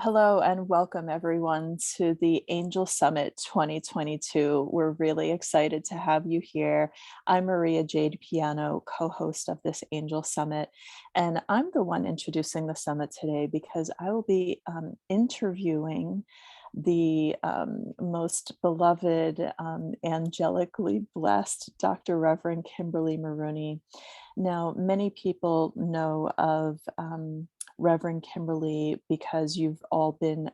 Hello and welcome everyone to the Angel Summit 2022. We're really excited to have you here. I'm Maria Jade Piano, co-host of this Angel Summit, and I'm the one introducing the summit today because I will be interviewing the most beloved, angelically blessed Dr. Reverend Kimberly Marooney. Now, many people know of Reverend Kimberly because you've all been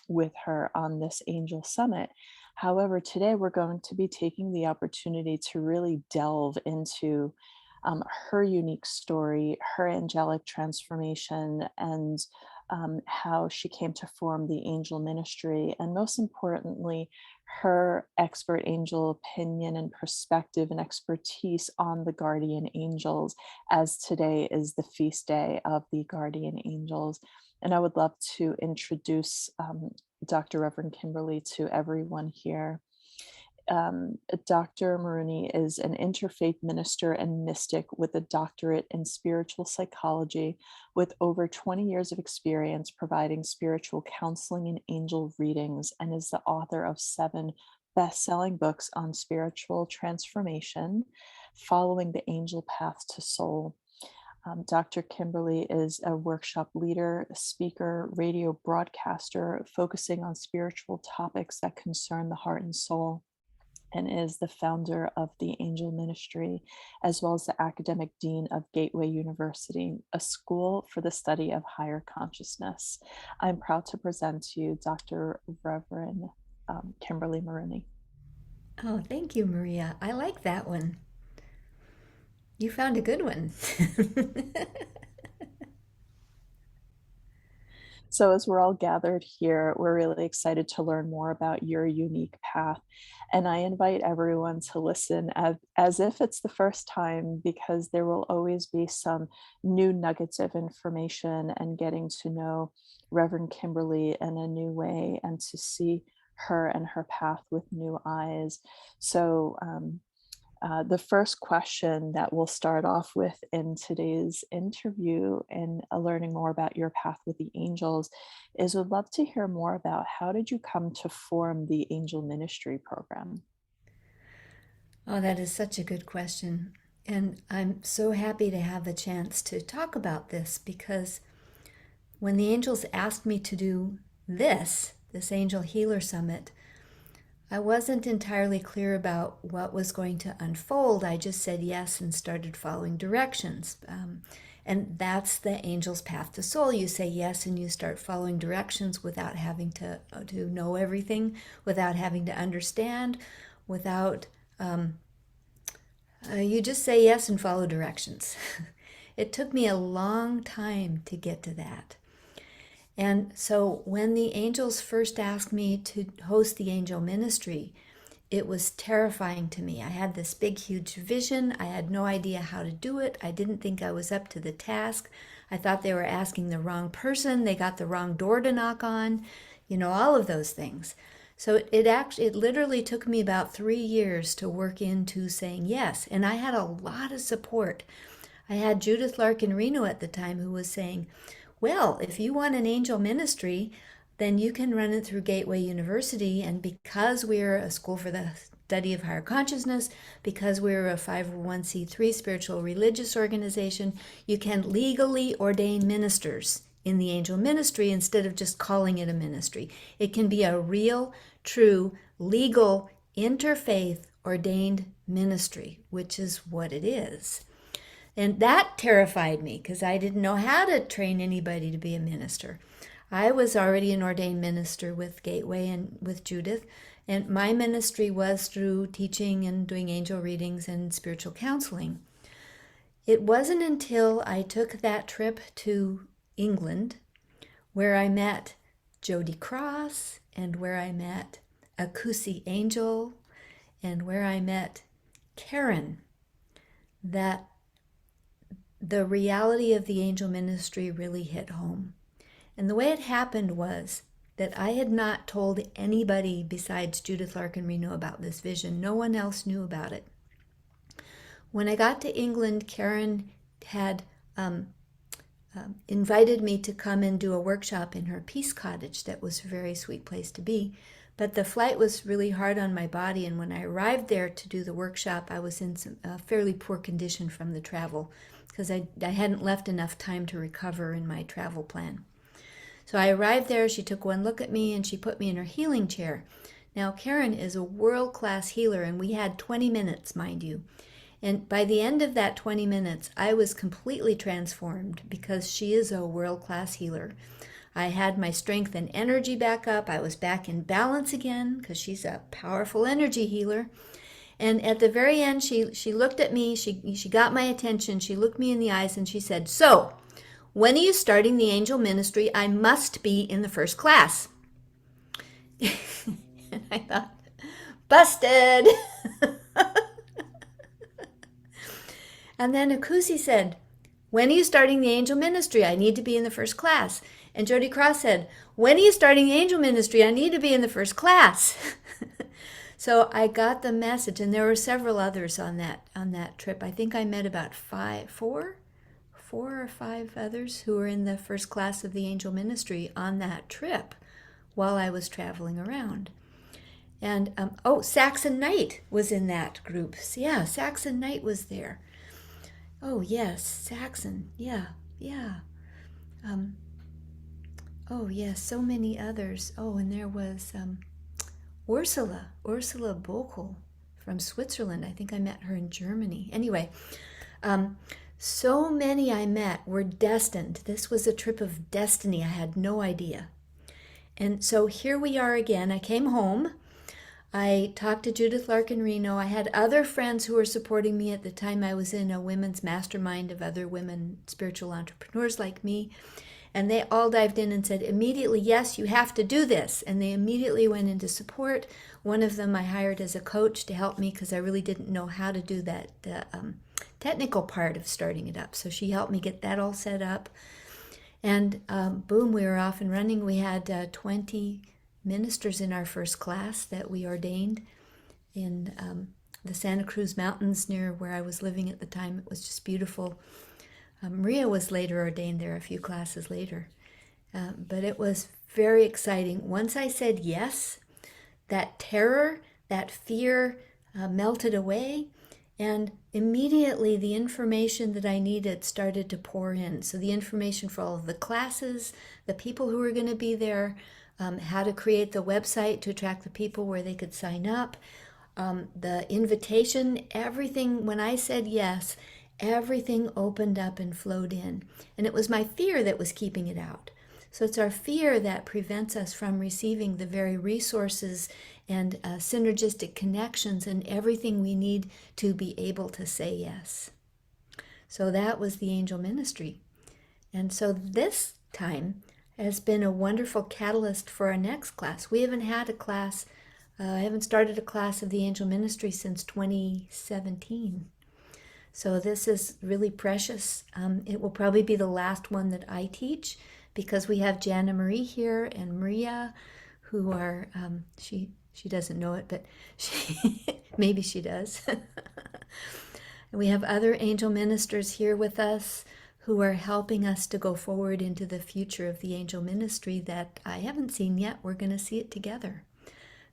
with her on this Angel Summit. However, today we're going to be taking the opportunity to really delve into her unique story, her angelic transformation, and how she came to form the angel ministry, and most importantly, her expert angel opinion and perspective and expertise on the guardian angels, as today is the feast day of the guardian angels. And I would love to introduce Dr. Reverend Kimberly to everyone here. Dr. Marooney is an interfaith minister and mystic with a doctorate in spiritual psychology, with over 20 years of experience providing spiritual counseling and angel readings, and is the author of 7 best-selling books on spiritual transformation, following the angel path to soul. Dr. Kimberly is a workshop leader, speaker, radio broadcaster, focusing on spiritual topics that concern the heart and soul, and is the founder of the Angel Ministry, as well as the academic dean of Gateway University, a school for the study of higher consciousness. I'm proud to present to you Dr. Reverend Kimberly Marooney. Oh, thank you, Maria. I like that one. You found a good one. So, as we're all gathered here, we're really excited to learn more about your unique path. And I invite everyone to listen as if it's the first time, because there will always be some new nuggets of information and getting to know Reverend Kimberly in a new way and to see her and her path with new eyes. So, the first question that we'll start off with in today's interview and learning more about your path with the angels is, would love to hear more about how did you come to form the angel ministry program? Oh, that is such a good question. And I'm so happy to have the chance to talk about this because when the angels asked me to do this Angel Healer Summit, I wasn't entirely clear about what was going to unfold. I just said yes and started following directions. And that's the angel's path to soul. You say yes and you start following directions without having to know everything, without having to understand, without, you just say yes and follow directions. It took me a long time to get to that. And so when the angels first asked me to host the angel ministry, it was terrifying to me. I had this big, huge vision. I had no idea how to do it. I didn't think I was up to the task. I thought they were asking the wrong person. They got the wrong door to knock on, all of those things. So it literally took me about 3 years to work into saying yes. And I had a lot of support. I had Judith Larkin Reno at the time who was saying, well, if you want an angel ministry, then you can run it through Gateway University. And because we're a school for the study of higher consciousness, because we're a 501c3 spiritual religious organization, you can legally ordain ministers in the angel ministry instead of just calling it a ministry. It can be a real, true, legal, interfaith ordained ministry, which is what it is. And that terrified me because I didn't know how to train anybody to be a minister. I was already an ordained minister with Gateway and with Judith, and my ministry was through teaching and doing angel readings and spiritual counseling. It wasn't until I took that trip to England where I met Jody Cross and where I met Akusi Angel and where I met Karen that the reality of the angel ministry really hit home. And the way it happened was that I had not told anybody besides Judith Larkin Reno about this vision. No one else knew about it. When I got to England, Karen had invited me to come and do a workshop in her peace cottage. That was a very sweet place to be. But the flight was really hard on my body, and when I arrived there to do the workshop, I was in some fairly poor condition from the travel because I hadn't left enough time to recover in my travel plan. So I arrived there, she took one look at me, and she put me in her healing chair. Now, Karen is a world-class healer, and we had 20 minutes, mind you. And by the end of that 20 minutes, I was completely transformed because she is a world-class healer. I had my strength and energy back up. I was back in balance again because she's a powerful energy healer. And at the very end, she looked at me. She got my attention. She looked me in the eyes and she said, "So, when are you starting the angel ministry? I must be in the first class." And I thought, busted. And then Akusi said, "When are you starting the angel ministry? I need to be in the first class." And Jody Cross said, "When are you starting the angel ministry? I need to be in the first class." So I got the message, and there were several others on that trip. I think I met about four or five others who were in the first class of the angel ministry on that trip while I was traveling around. And Saxon Knight was in that group. So, yeah, Saxon Knight was there. Oh yes, Saxon. Yeah, yeah. Oh yes, so many others. Oh, and there was Ursula Bokel from Switzerland. I think I met her in Germany. Anyway, so many I met were destined. This was a trip of destiny. I had no idea. And so here we are again. I came home. I talked to Judith Larkin Reno. I had other friends who were supporting me at the time. I was in a women's mastermind of other women spiritual entrepreneurs like me. And they all dived in and said immediately, "Yes, you have to do this." And they immediately went into support. One of them I hired as a coach to help me because I really didn't know how to do that technical part of starting it up. So she helped me get that all set up. And boom, we were off and running. We had 20 ministers in our first class that we ordained in the Santa Cruz Mountains near where I was living at the time. It was just beautiful. Maria was later ordained there a few classes later. But it was very exciting. Once I said yes, that terror, that fear melted away, and immediately the information that I needed started to pour in. So the information for all of the classes, the people who were going to be there, how to create the website to attract the people where they could sign up, the invitation, everything. When I said yes, everything opened up and flowed in. And it was my fear that was keeping it out. So it's our fear that prevents us from receiving the very resources and synergistic connections and everything we need to be able to say yes. So that was the angel ministry. And so this time has been a wonderful catalyst for our next class. We haven't had a class, I haven't started a class of the angel ministry since 2017. So this is really precious. It will probably be the last one that I teach because we have Jana Marie here and Maria, who are, she doesn't know it, but maybe she does. We have other angel ministers here with us who are helping us to go forward into the future of the angel ministry that I haven't seen yet. We're going to see it together.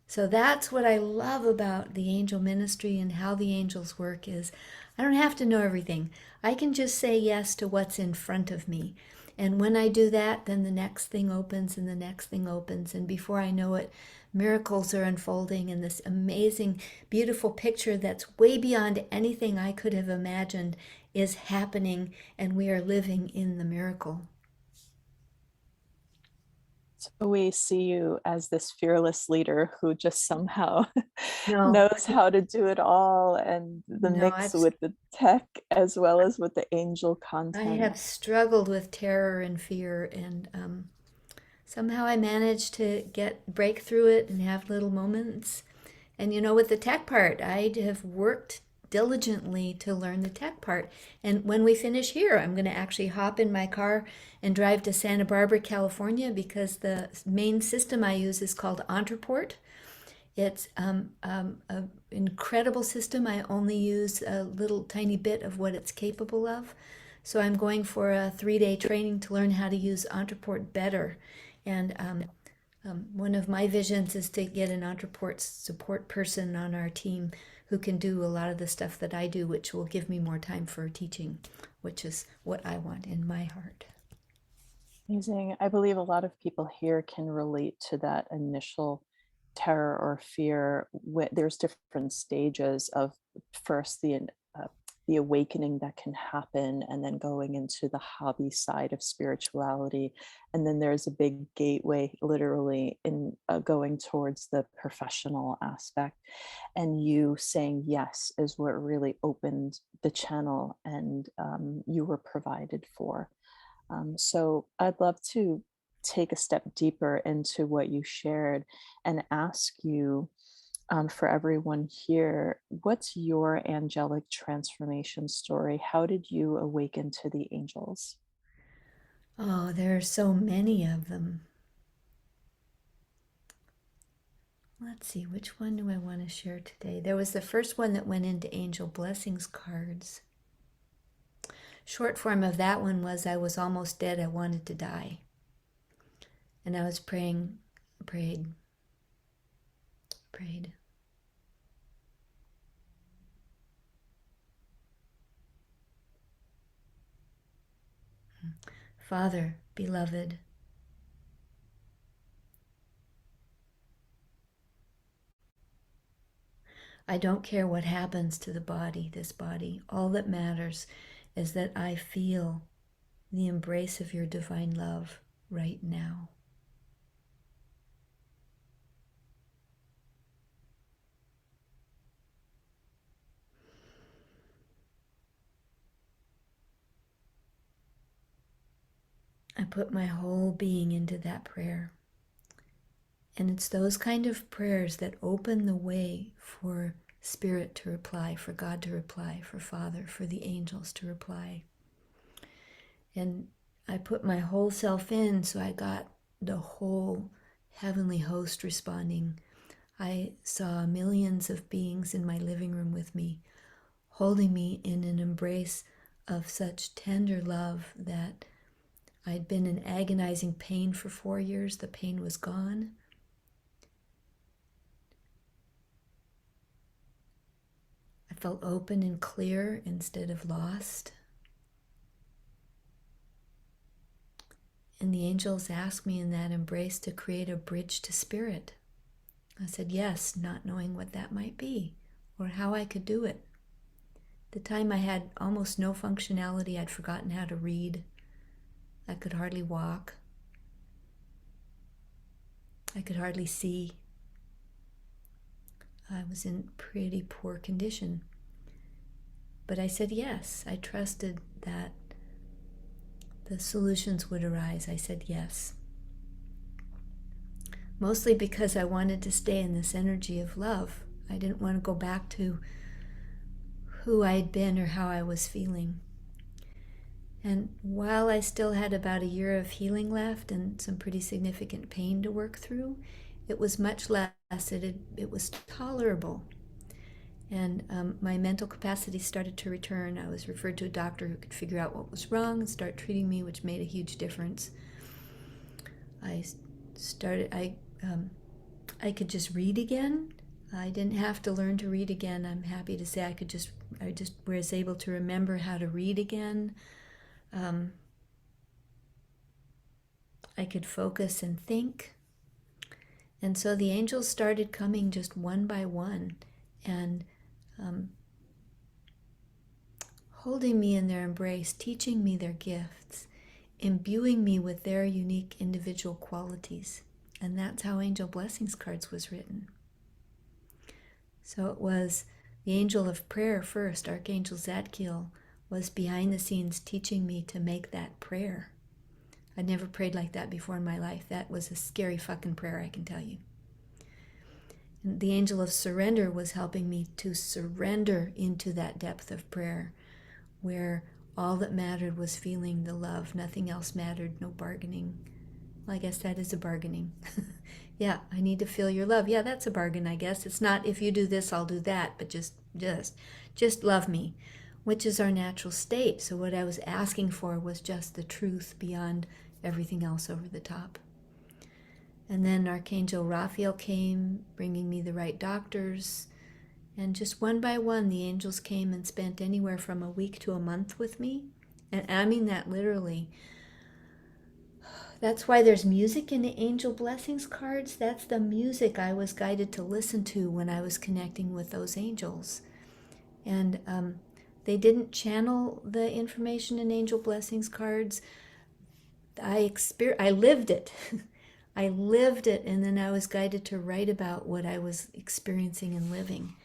So that's what I love about the angel ministry and how the angels work is I don't have to know everything. I can just say yes to what's in front of me. And when I do that, then the next thing opens and the next thing opens. And before I know it, miracles are unfolding in this amazing, beautiful picture that's way beyond anything I could have imagined is happening, and we are living in the miracle. So we see you as this fearless leader who just somehow No, knows how to do it all, and the no, mix with the tech as well as with the angel I content. have struggled with terror and fear, and somehow I managed to break through it and have little moments. And with the tech part, I have worked diligently to learn the tech part. And when we finish here, I'm going to actually hop in my car and drive to Santa Barbara, California, because the main system I use is called Entreport. It's an incredible system. I only use a little tiny bit of what it's capable of. So I'm going for a 3-day training to learn how to use Entreport better. And one of my visions is to get an Entreport support person on our team who can do a lot of the stuff that I do, which will give me more time for teaching, which is what I want in my heart. Amazing. I believe a lot of people here can relate to that initial terror or fear. There's different stages of first uh, the awakening that can happen, and then going into the hobby side of spirituality, and then there's a big gateway, literally, in going towards the professional aspect. And you saying yes is what really opened the channel, and you were provided for. So I'd love to take a step deeper into what you shared and ask you, for everyone here, what's your angelic transformation story? How did you awaken to the angels? Oh, there are so many of them. Let's see, which one do I want to share today? There was the first one that went into angel blessings cards. Short form of that one was I was almost dead. I wanted to die. And I was praying, prayed. Father, beloved, I don't care what happens to the body, this body. All that matters is that I feel the embrace of your divine love right now. I put my whole being into that prayer. And it's those kind of prayers that open the way for Spirit to reply, for God to reply, for Father, for the angels to reply. And I put my whole self in, so I got the whole heavenly host responding. I saw millions of beings in my living room with me, holding me in an embrace of such tender love that I'd been in agonizing pain for 4 years. The pain was gone. I felt open and clear instead of lost. And the angels asked me in that embrace to create a bridge to Spirit. I said yes, not knowing what that might be or how I could do it. At the time I had almost no functionality. I'd forgotten how to read. I could hardly walk. I could hardly see. I was in pretty poor condition. But I said yes. I trusted that the solutions would arise. I said yes. Mostly because I wanted to stay in this energy of love. I didn't want to go back to who I'd been or how I was feeling. And while I still had about a year of healing left and some pretty significant pain to work through, it was much less. It was tolerable. And my mental capacity started to return. I was referred to a doctor who could figure out what was wrong and start treating me, which made a huge difference. I could just read again. I didn't have to learn to read again. I'm happy to say I just was able to remember how to read again. I could focus and think. And so the angels started coming just one by one and holding me in their embrace, teaching me their gifts, imbuing me with their unique individual qualities. And that's how Angel Blessings Cards was written. So it was the angel of prayer first, Archangel Zadkiel, was behind the scenes teaching me to make that prayer. I'd never prayed like that before in my life. That was a scary fucking prayer, I can tell you. And the angel of surrender was helping me to surrender into that depth of prayer where all that mattered was feeling the love. Nothing else mattered, no bargaining. Well, I guess that is a bargaining. Yeah, I need to feel your love. Yeah, that's a bargain, I guess. It's not if you do this, I'll do that, but just love me. which is our natural state. So what I was asking for was just the truth beyond everything else over the top. And then Archangel Raphael came, bringing me the right doctors. And just one by one, the angels came and spent anywhere from a week to a month with me. And I mean that literally. That's why there's music in the angel blessings cards. That's the music I was guided to listen to when I was connecting with those angels. And they didn't channel the information in angel blessings cards. I lived it. I lived it, and then I was guided to write about what I was experiencing and living.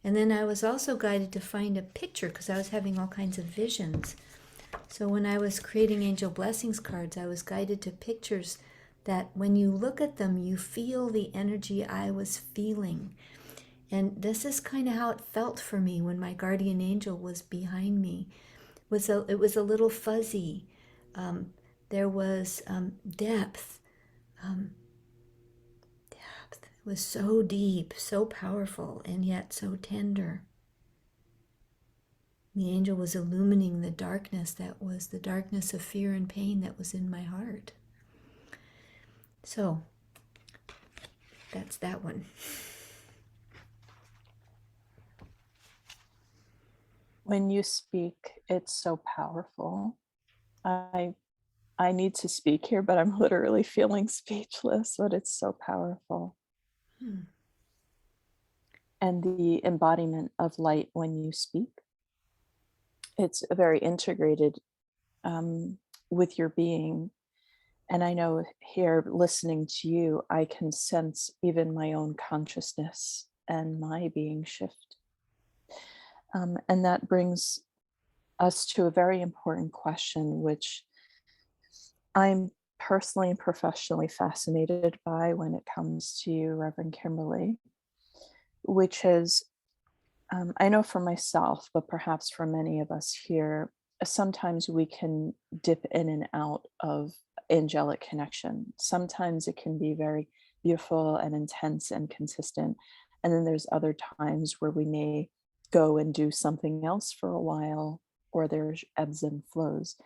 And then I was also guided to find a picture because I was having all kinds of visions. So when I was creating angel blessings cards, I was guided to pictures that when you look at them, you feel the energy I was feeling. And this is kind of how it felt for me when my guardian angel was behind me. It was a little fuzzy. There was depth. Depth. It was so deep, so powerful, and yet so tender. The angel was illumining the darkness that was the darkness of fear and pain that was in my heart. So that's that one. When you speak, it's so powerful. I need to speak here, but I'm literally feeling speechless, but it's so powerful. Hmm. And the embodiment of light when you speak, it's very integrated with your being. And I know here, listening to you, I can sense even my own consciousness and my being shift. And that brings us to a very important question, which I'm personally and professionally fascinated by when it comes to you, Reverend Kimberly, which is I know for myself, but perhaps for many of us here, sometimes we can dip in and out of angelic connection. Sometimes it can be very beautiful and intense and consistent. And then there's other times where we may go and do something else for a while, or there's ebbs and flows.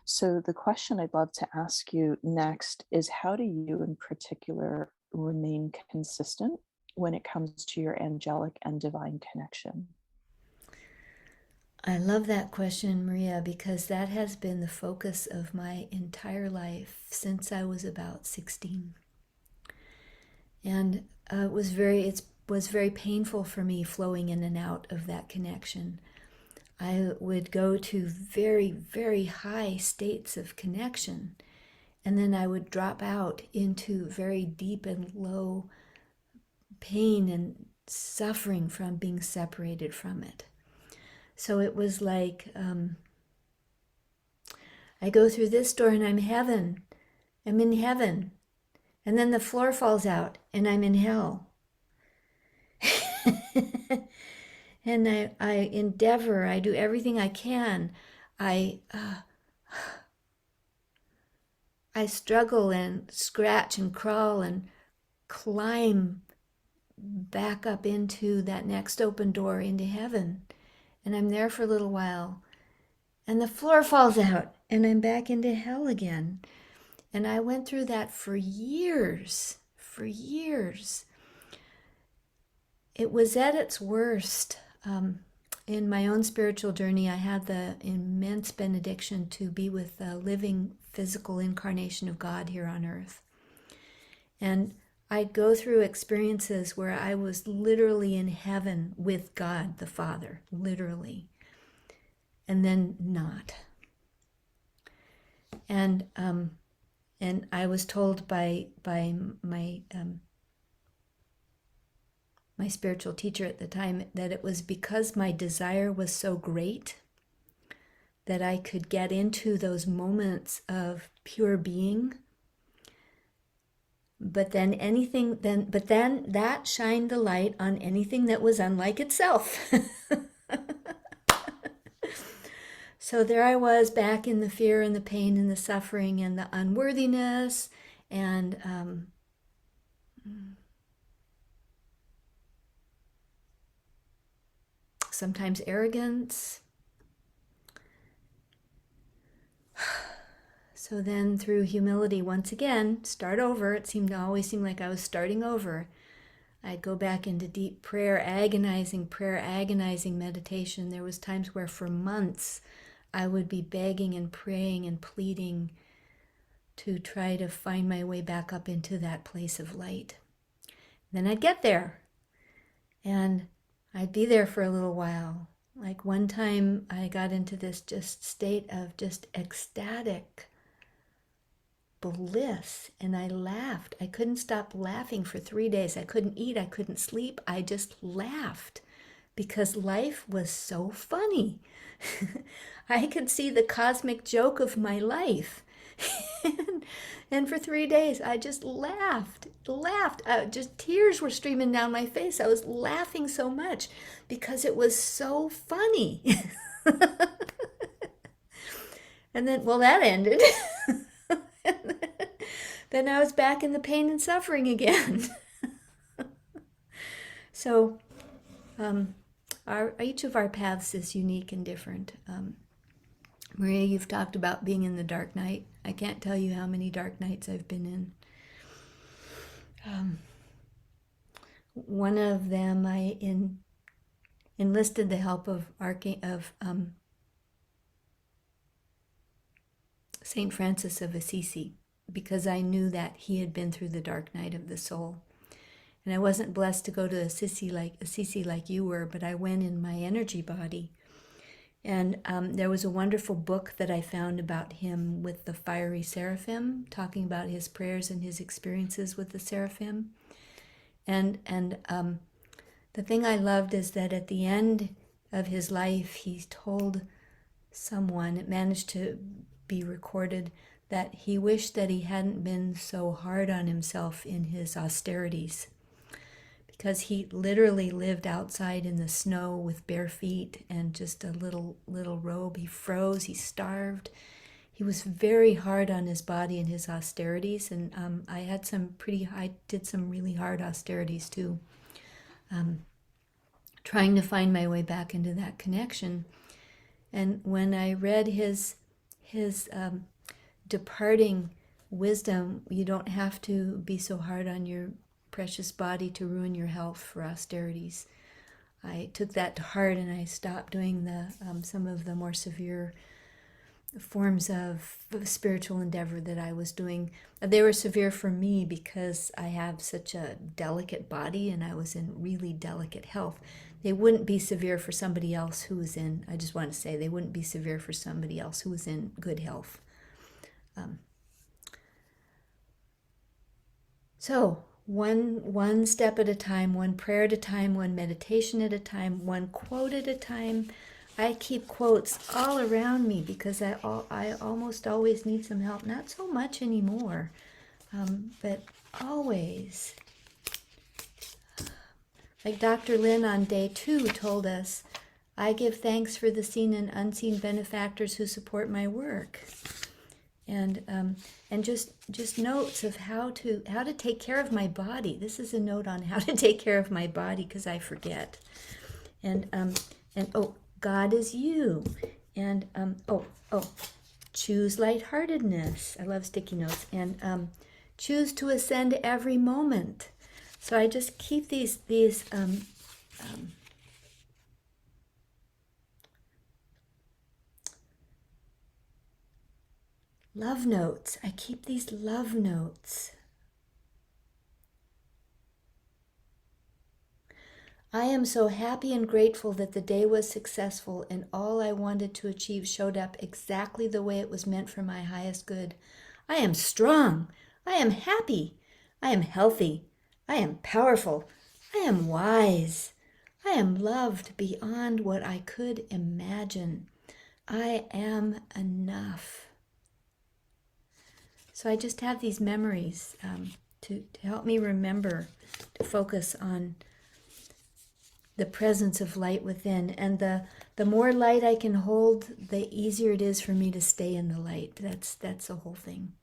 So, the question I'd love to ask you next is, how do you in particular remain consistent when it comes to your angelic and divine connection? I love that question, Maria, because that has been the focus of my entire life since I was about 16. And it was very painful for me flowing in and out of that connection. I would go to very, very high states of connection, and then I would drop out into very deep and low pain and suffering from being separated from it. So it was like I go through this door and I'm in heaven, and then the floor falls out and I'm in hell. And I endeavor, I do everything I can. I I struggle and scratch and crawl and climb back up into that next open door into heaven. And I'm there for a little while. And the floor falls out and I'm back into hell again. And I went through that for years, for years. It was at its worst. In my own spiritual journey, I had the immense benediction to be with the living physical incarnation of God here on earth. And I'd go through experiences where I was literally in heaven with God the Father, literally, and then not. And I was told by my spiritual teacher at the time that it was because my desire was so great that I could get into those moments of pure being. But then that shined the light on anything that was unlike itself. So there I was back in the fear and the pain and the suffering and the unworthiness and sometimes arrogance. So then through humility, once again, start over. It seemed to always seem like I was starting over. I'd go back into deep prayer, agonizing meditation. There was times where for months I would be begging and praying and pleading to try to find my way back up into that place of light. Then I'd get there and I'd be there for a little while. Like one time I got into this just state of just ecstatic bliss and I laughed. I couldn't stop laughing for 3 days. I couldn't eat, I couldn't sleep. I just laughed because life was so funny. I could see the cosmic joke of my life. and for 3 days, I just laughed. Just tears were streaming down my face. I was laughing so much because it was so funny. And then, well, that ended. Then I was back in the pain and suffering again. So, each of our paths is unique and different. Maria, you've talked about being in the dark night. I can't tell you how many dark nights I've been in. One of them, I enlisted the help of Saint Francis of Assisi, because I knew that he had been through the dark night of the soul. And I wasn't blessed to go to Assisi like you were, but I went in my energy body. And there was a wonderful book that I found about him with the fiery seraphim, talking about his prayers and his experiences with the seraphim. And the thing I loved is that at the end of his life, he told someone, it managed to be recorded, that he wished that he hadn't been so hard on himself in his austerities, because he literally lived outside in the snow with bare feet and just a little robe. He froze, he starved. He was very hard on his body and his austerities, and I did some really hard austerities too, trying to find my way back into that connection. And when I read his departing wisdom, you don't have to be so hard on your precious body to ruin your health for austerities. I took that to heart and I stopped doing some of the more severe forms of spiritual endeavor that I was doing. They were severe for me because I have such a delicate body and I was in really delicate health. They wouldn't be severe for somebody else who was in, I just want to say, they wouldn't be severe for somebody else who was in good health. So one step at a time, one prayer at a time, one meditation at a time, one quote at a time. I keep quotes all around me because I almost always need some help. Not so much anymore, but always. Like Dr. Lynn on day 2 told us, I give thanks for the seen and unseen benefactors who support my work. And just notes of how to take care of my body. This is a note on how to take care of my body because I forget. And God is you. And choose lightheartedness. I love sticky notes. And choose to ascend every moment. So I just keep these love notes. I keep these love notes. I am so happy and grateful that the day was successful and all I wanted to achieve showed up exactly the way it was meant for my highest good. I am strong. I am happy. I am healthy. I am powerful. I am wise. I am loved beyond what I could imagine. I am enough. So I just have these memories to help me remember to focus on the presence of light within. And the more light I can hold, the easier it is for me to stay in the light. That's the whole thing.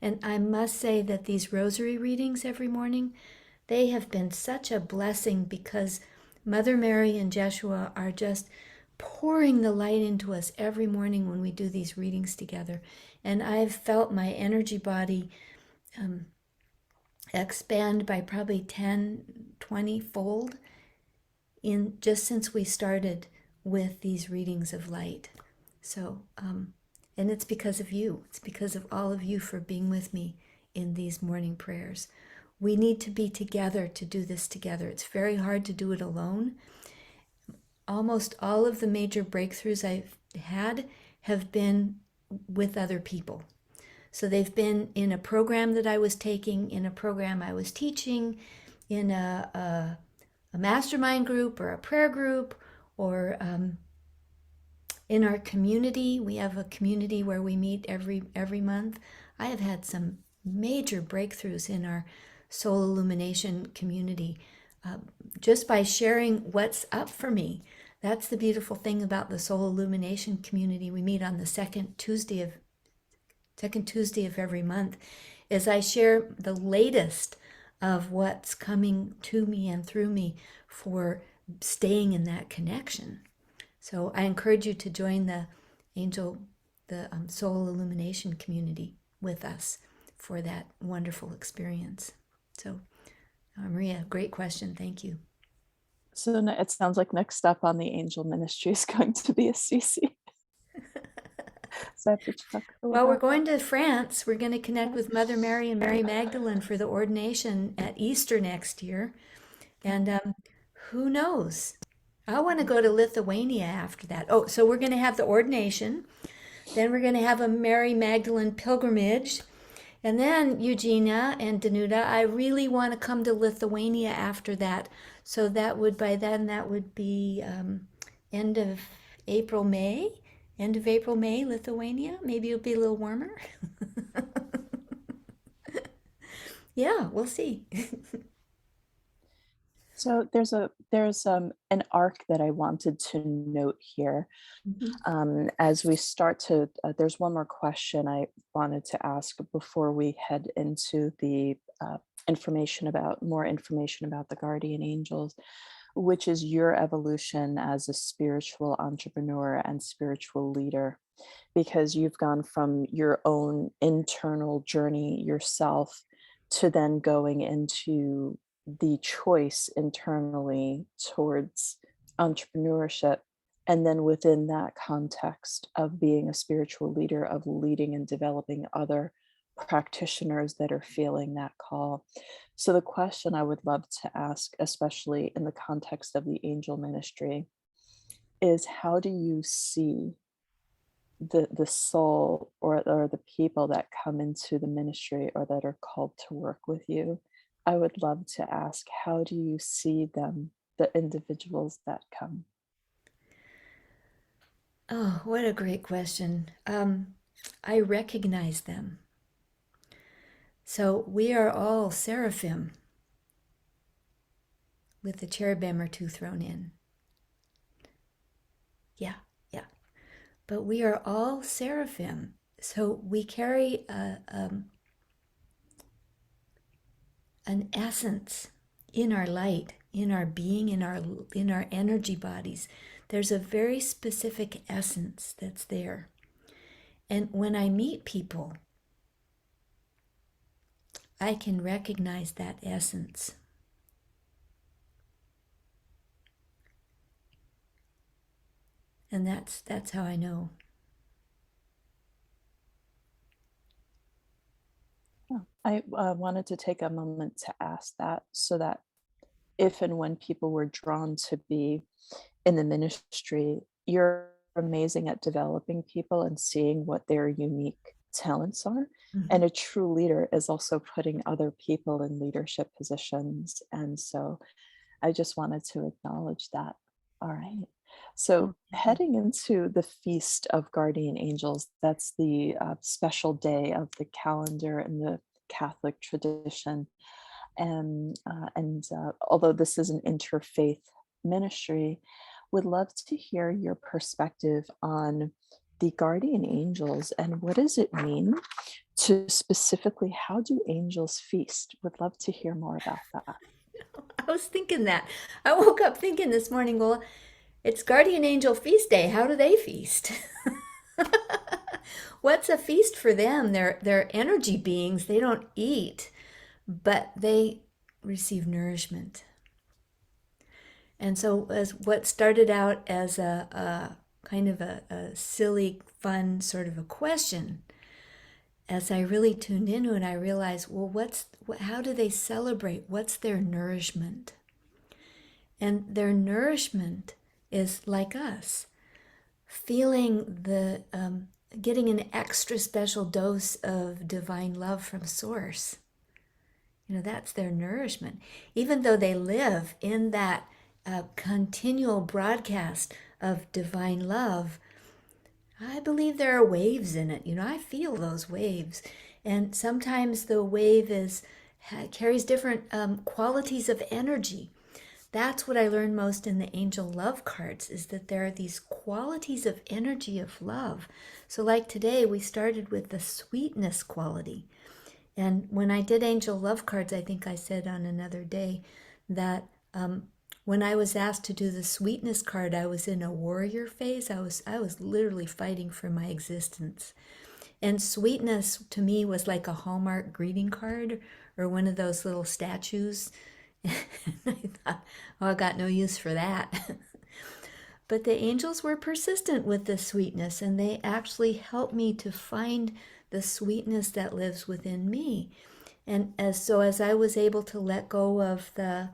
And I must say that these rosary readings every morning, they have been such a blessing because Mother Mary and Jeshua are just pouring the light into us every morning when we do these readings together. And I've felt my energy body expand by probably 10, 20 fold in just since we started with these readings of light. So, and it's because of you. It's because of all of you for being with me in these morning prayers. We need to be together to do this together. It's very hard to do it alone. Almost all of the major breakthroughs I've had have been with other people. So they've been in a program that I was taking, in a program I was teaching, in a mastermind group or a prayer group, or in our community. We have a community where we meet every month. I have had some major breakthroughs in our soul illumination community just by sharing what's up for me. That's the beautiful thing about the soul illumination community. We meet on the second Tuesday of every month, is I share the latest of what's coming to me and through me for staying in that connection. So I encourage you to join the soul illumination community with us for that wonderful experience. So, Maria, great question. Thank you. So it sounds like next up on the angel ministry is going to be a CC. So I have to check Well, we're about going to France. We're going to connect with Mother Mary and Mary Magdalene for the ordination at Easter next year. And who knows? I want to go to Lithuania after that. Oh, so we're going to have the ordination. Then we're going to have a Mary Magdalene pilgrimage. And then, Eugenia and Danuta, I really want to come to Lithuania after that. So that would, by then, that would be end of April, May. End of April, May, Lithuania. Maybe it'll be a little warmer. Yeah, we'll see. So there's an arc that I wanted to note here. Mhm. As we start to, there's one more question I wanted to ask before we head into the more information about the guardian angels, which is your evolution as a spiritual entrepreneur and spiritual leader, because you've gone from your own internal journey yourself to then going into the choice internally towards entrepreneurship. And then within that context of being a spiritual leader, of leading and developing other practitioners that are feeling that call. So, the question I would love to ask, especially in the context of the angel ministry, is how do you see the soul or the people that come into the ministry or that are called to work with you? I would love to ask, how do you see them, the individuals that come? Oh, what a great question. I recognize them. So we are all seraphim with the cherubim or two thrown in. Yeah, yeah. But we are all seraphim. So we carry an essence in our light, in our being, in our energy bodies. There's a very specific essence that's there. And when I meet people, I can recognize that essence. And that's how I know. Oh, I wanted to take a moment to ask that so that if and when people were drawn to be in the ministry, you're amazing at developing people and seeing what their unique talents are. Mhm. And a true leader is also putting other people in leadership positions. And so I just wanted to acknowledge that. All right. Oh, So, thank you. heading into the Feast of Guardian Angels, that's the special day of the calendar in the Catholic tradition. And although this is an interfaith ministry, would love to hear your perspective on the guardian angels and what does it mean to specifically how do angels feast? Would love to hear more about that. I was thinking that. I woke up thinking this morning, well, It's Guardian Angel Feast Day. How do they feast? What's a feast for them? They're energy beings. They don't eat, but they receive nourishment. And so, as what started out as a kind of a silly, fun sort of a question, as I really tuned into it, I realized, well, how do they celebrate? What's their nourishment? And their nourishment is like us, feeling getting an extra special dose of divine love from Source. That's their nourishment. Even though they live in that continual broadcast of divine love, I believe there are waves in it. I feel those waves. And sometimes the wave carries different qualities of energy. That's what I learned most in the angel love cards, is that there are these qualities of energy of love. So like today, we started with the sweetness quality. And when I did angel love cards, I think I said on another day that when I was asked to do the sweetness card, I was in a warrior phase. I was literally fighting for my existence. And sweetness to me was like a Hallmark greeting card or one of those little statues. And I thought, oh, I got no use for that. But the angels were persistent with the sweetness, and they actually helped me to find the sweetness that lives within me. And as I was able to let go of the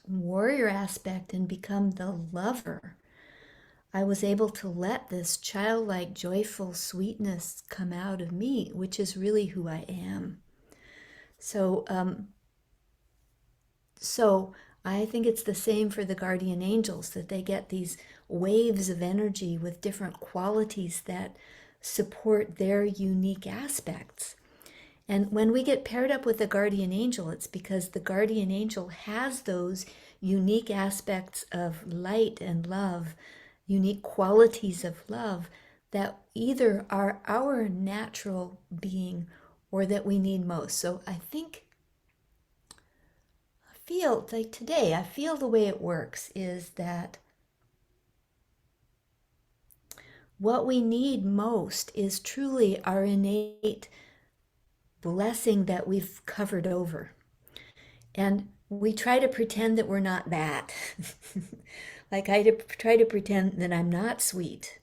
warrior aspect and become the lover, I was able to let this childlike, joyful sweetness come out of me, which is really who I am. So I think it's the same for the guardian angels, that they get these waves of energy with different qualities that support their unique aspects. And when we get paired up with a guardian angel, it's because the guardian angel has those unique aspects of light and love, unique qualities of love that either are our natural being or that we need most. So I feel like today, I feel the way it works is that what we need most is truly our innate blessing that we've covered over. And we try to pretend that we're not that. Like I try to pretend that I'm not sweet.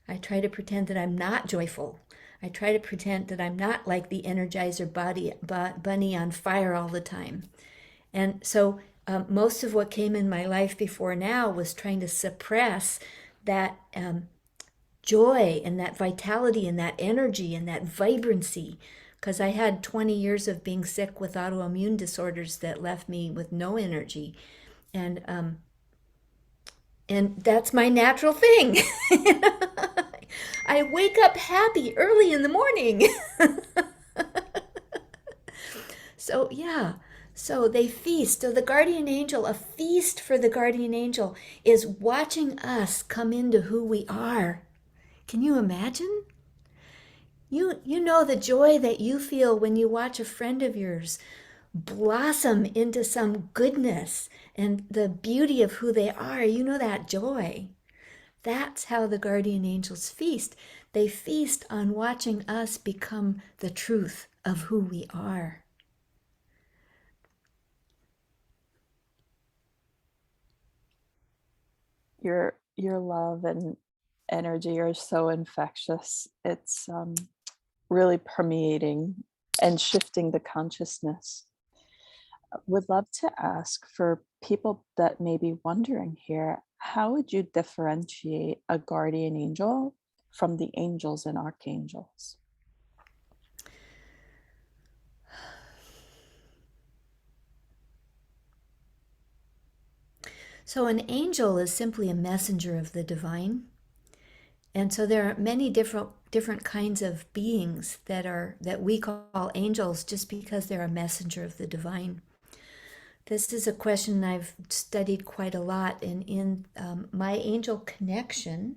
I try to pretend that I'm not joyful. I try to pretend that I'm not like the Energizer bunny on fire all the time. And so most of what came in my life before now was trying to suppress that joy and that vitality and that energy and that vibrancy, because I had 20 years of being sick with autoimmune disorders that left me with no energy. And that's my natural thing. I wake up happy early in the morning. So yeah, so they feast. So the guardian angel, a feast for the guardian angel is watching us come into who we are. Can you imagine? You know the joy that you feel when you watch a friend of yours blossom into some goodness and the beauty of who they are. You know that joy. That's how the guardian angels feast. They feast on watching us become the truth of who we are. Your love and energy are so infectious. It's really permeating and shifting the consciousness. Would love to ask for people that may be wondering here, how would you differentiate a guardian angel from the angels and archangels? So an angel is simply a messenger of the divine. And so there are many different kinds of beings that we call angels just because they're a messenger of the divine. This is a question I've studied quite a lot, and in my angel connection,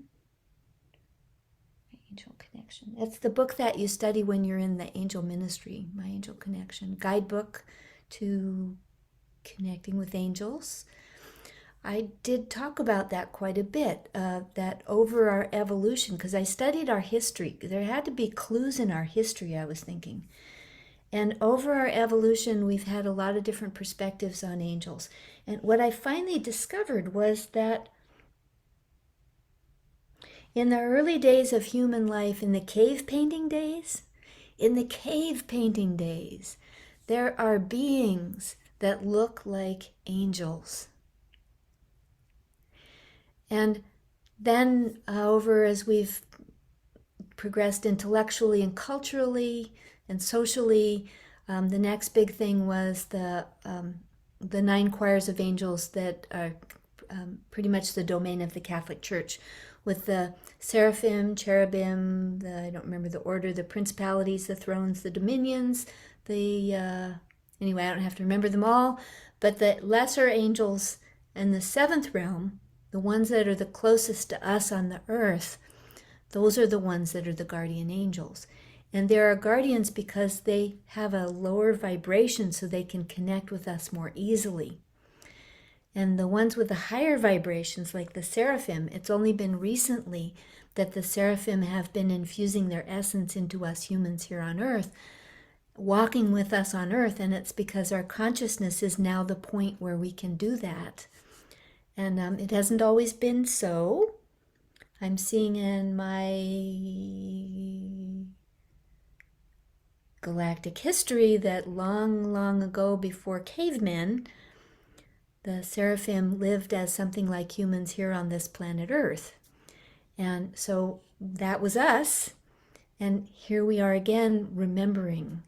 that's the book that you study when you're in the angel ministry, My Angel Connection, guidebook to connecting with angels. I did talk about that quite a bit, that over our evolution, because I studied our history. There had to be clues in our history, I was thinking. And over our evolution, we've had a lot of different perspectives on angels. And what I finally discovered was that in the early days of human life, in the cave painting days, there are beings that look like angels. And then, over as we've progressed intellectually and culturally and socially, the next big thing was the nine choirs of angels that are pretty much the domain of the Catholic Church, with the seraphim, cherubim, I don't remember the order, the principalities, the thrones, the dominions, anyway, I don't have to remember them all, but the lesser angels and the seventh realm, the ones that are the closest to us on the earth, those are the ones that are the guardian angels. And there are guardians because they have a lower vibration so they can connect with us more easily. And the ones with the higher vibrations, like the seraphim, it's only been recently that the seraphim have been infusing their essence into us humans here on earth, walking with us on earth. And it's because our consciousness is now the point where we can do that. And it hasn't always been so. I'm seeing in my galactic history that long, long ago, before cavemen, the seraphim lived as something like humans here on this planet Earth. And so that was us. And here we are again, remembering.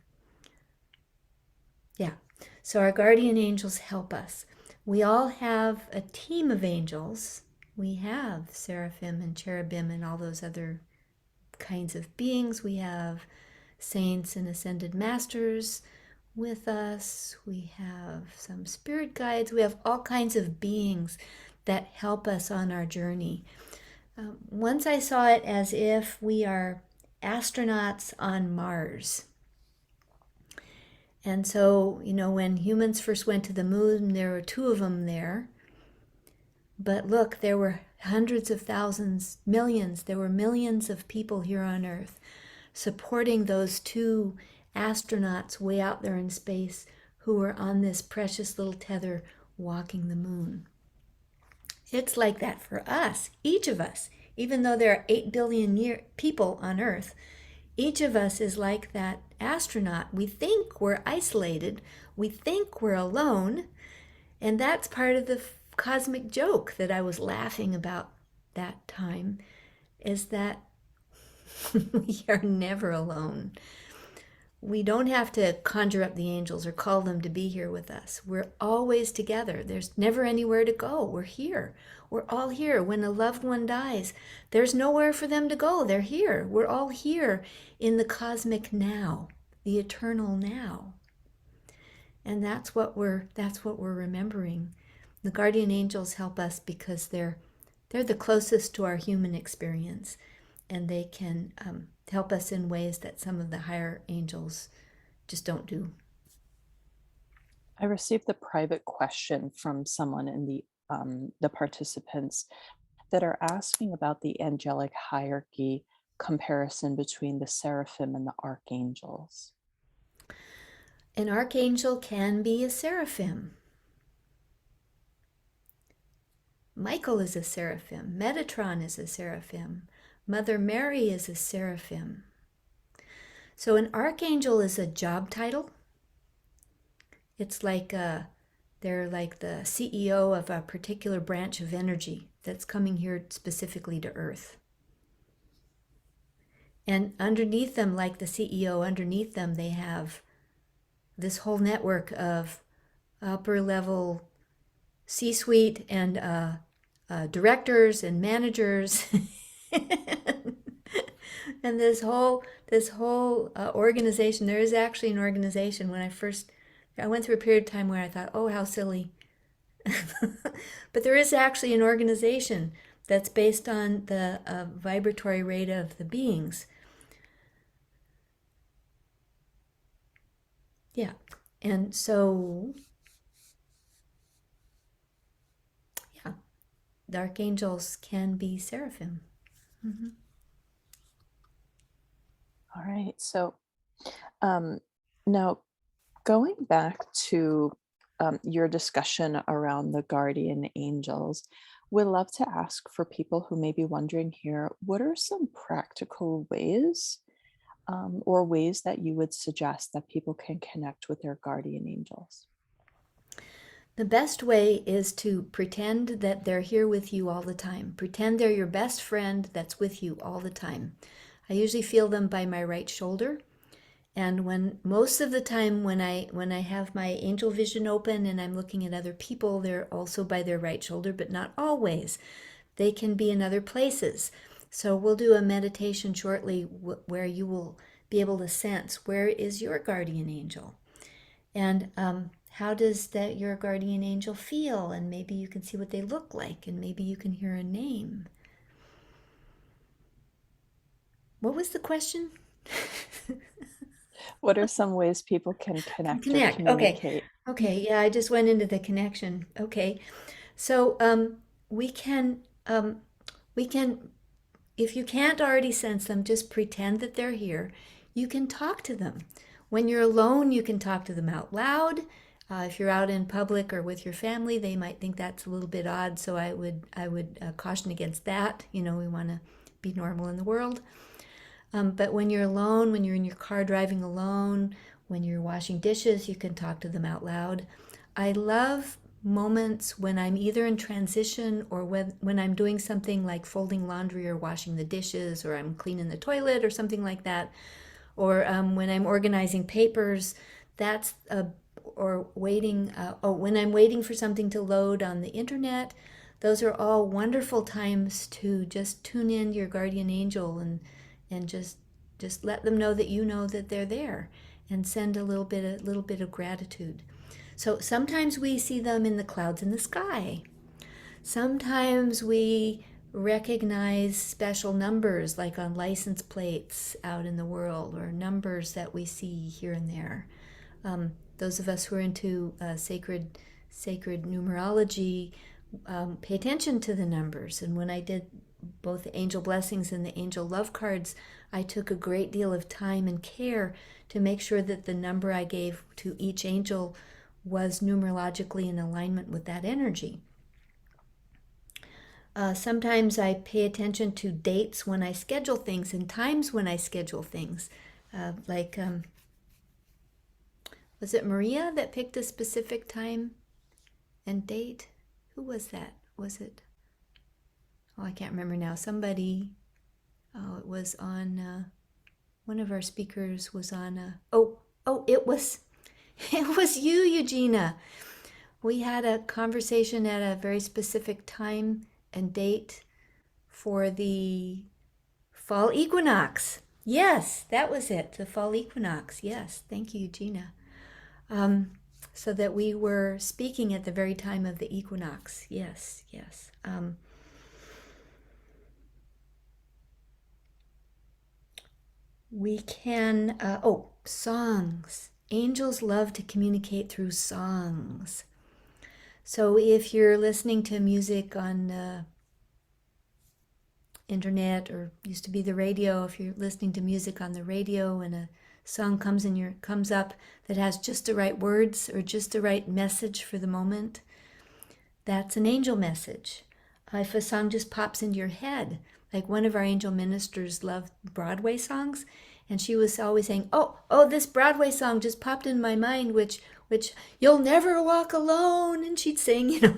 Yeah. So our guardian angels help us. We all have a team of angels. We have seraphim and cherubim and all those other kinds of beings. We have saints and ascended masters with us. We have some spirit guides. We have all kinds of beings that help us on our journey. Once I saw it as if we are astronauts on Mars. And so, when humans first went to the moon, there were two of them there. But look, there were hundreds of thousands, millions, there were millions of people here on Earth supporting those two astronauts way out there in space who were on this precious little tether walking the moon. It's like that for us, each of us, even though there are 8 billion people on Earth. Each of us is like that astronaut. We think we're isolated, we think we're alone, and that's part of the cosmic joke that I was laughing about that time, is that we are never alone. We don't have to conjure up the angels or call them to be here with us. We're always together. There's never anywhere to go. We're here. We're all here. When a loved one dies, there's nowhere for them to go. They're here. We're all here in the cosmic now, the eternal now. And that's what we're remembering. The guardian angels help us because they're the closest to our human experience, and they can help us in ways that some of the higher angels just don't do. I received a private question from someone in the participants that are asking about the angelic hierarchy comparison between the seraphim and the archangels. An archangel can be a seraphim. Michael is a seraphim. Metatron is a seraphim. Mother Mary is a seraphim. So an archangel is a job title. It's like they're like the CEO of a particular branch of energy that's coming here specifically to Earth. And underneath them, like the CEO, underneath them, they have this whole network of upper level C-suite and directors and managers. And this whole organization. There is actually an organization. When I went through a period of time where I thought, oh, how silly. But there is actually an organization that's based on the vibratory rate of the beings. Yeah. And so, yeah. archangels can be seraphim. Mm-hmm. All right. So um, now going back to your discussion around the guardian angels, we'd love to ask for people who may be wondering here, what are some practical ways or ways that you would suggest that people can connect with their guardian angels? The best way is to pretend that they're here with you all the time. Pretend they're your best friend that's with you all the time. I usually feel them by my right shoulder. And when most of the time when I have my angel vision open and I'm looking at other people, they're also by their right shoulder, but not always. They can be in other places. So we'll do a meditation shortly where you will be able to sense where is your guardian angel, and how does that your guardian angel feel, and maybe you can see what they look like, and maybe you can hear a name. What was the question? What are some ways people can Can connect or connect. Okay. communicate? Okay. Yeah, I just went into the connection. Okay. So we can um, we can if you can't already sense them, just pretend that they're here. You can talk to them. When you're alone, you can talk to them out loud. If you're out in public or with your family, they might think that's a little bit odd. So I would caution against that. You know, we want to be normal in the world. But when you're alone, when you're in your car driving alone, when you're washing dishes, you can talk to them out loud. I love moments when I'm either in transition or when I'm doing something like folding laundry or washing the dishes, or I'm cleaning the toilet or something like that, or when I'm organizing papers. That's or waiting. When I'm waiting for something to load on the internet. Those are all wonderful times to just tune in your guardian angel and just let them know that you know that they're there, and send a little bit of gratitude. So sometimes we see them in the clouds in the sky. Sometimes we recognize special numbers like on license plates out in the world, or numbers that we see here and there. Those of us who are into sacred numerology pay attention to the numbers. And when I did both the angel blessings and the angel love cards, I took a great deal of time and care to make sure that the number I gave to each angel was numerologically in alignment with that energy. Sometimes I pay attention to dates when I schedule things and times when I schedule things. Like, was it Maria that picked a specific time and date? Who was that? Was it? Oh, I can't remember now. Somebody. Oh, it was on. One of our speakers was on. It was. It was you, Eugenia. We had a conversation at a very specific time and date for the fall equinox. Yes, that was it. The fall equinox. Yes, thank you, Eugenia. So that we were speaking at the very time of the equinox. Yes, yes. We can, songs. Angels love to communicate through songs. So if you're listening to music on the internet, or used to be the radio, if you're listening to music on the radio and a song comes up that has just the right words or just the right message for the moment, that's an angel message. If a song just pops into your head, like one of our angel ministers loved Broadway songs, and she was always saying, "Oh, this Broadway song just popped in my mind, which you'll never walk alone," and she'd sing, it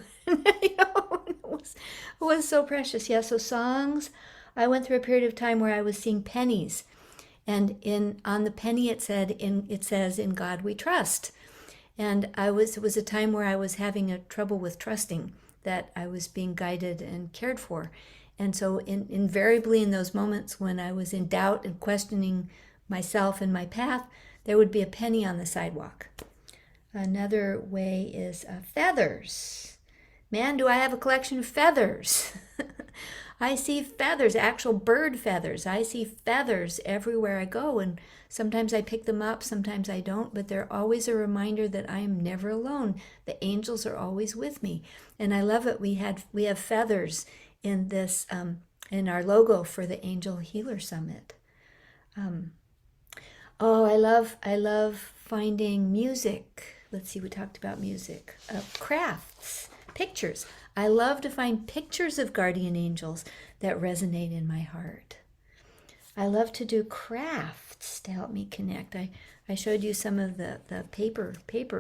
was so precious. Yeah, so songs. I went through a period of time where I was seeing pennies, and on the penny it says, "In God we trust." And it was a time where I was having a trouble with trusting that I was being guided and cared for. And so invariably in those moments when I was in doubt and questioning myself and my path, there would be a penny on the sidewalk. Another way is feathers. Man, do I have a collection of feathers. I see feathers, actual bird feathers. I see feathers everywhere I go. And Sometimes I pick them up, sometimes I don't, but they're always a reminder that I am never alone. The angels are always with me. And I love it. We have feathers in this in our logo for the Angel Healer Summit. Oh, I love finding music. Let's see, we talked about music. Crafts, pictures. I love to find pictures of guardian angels that resonate in my heart. I love to do crafts to help me connect. I showed you some of the paper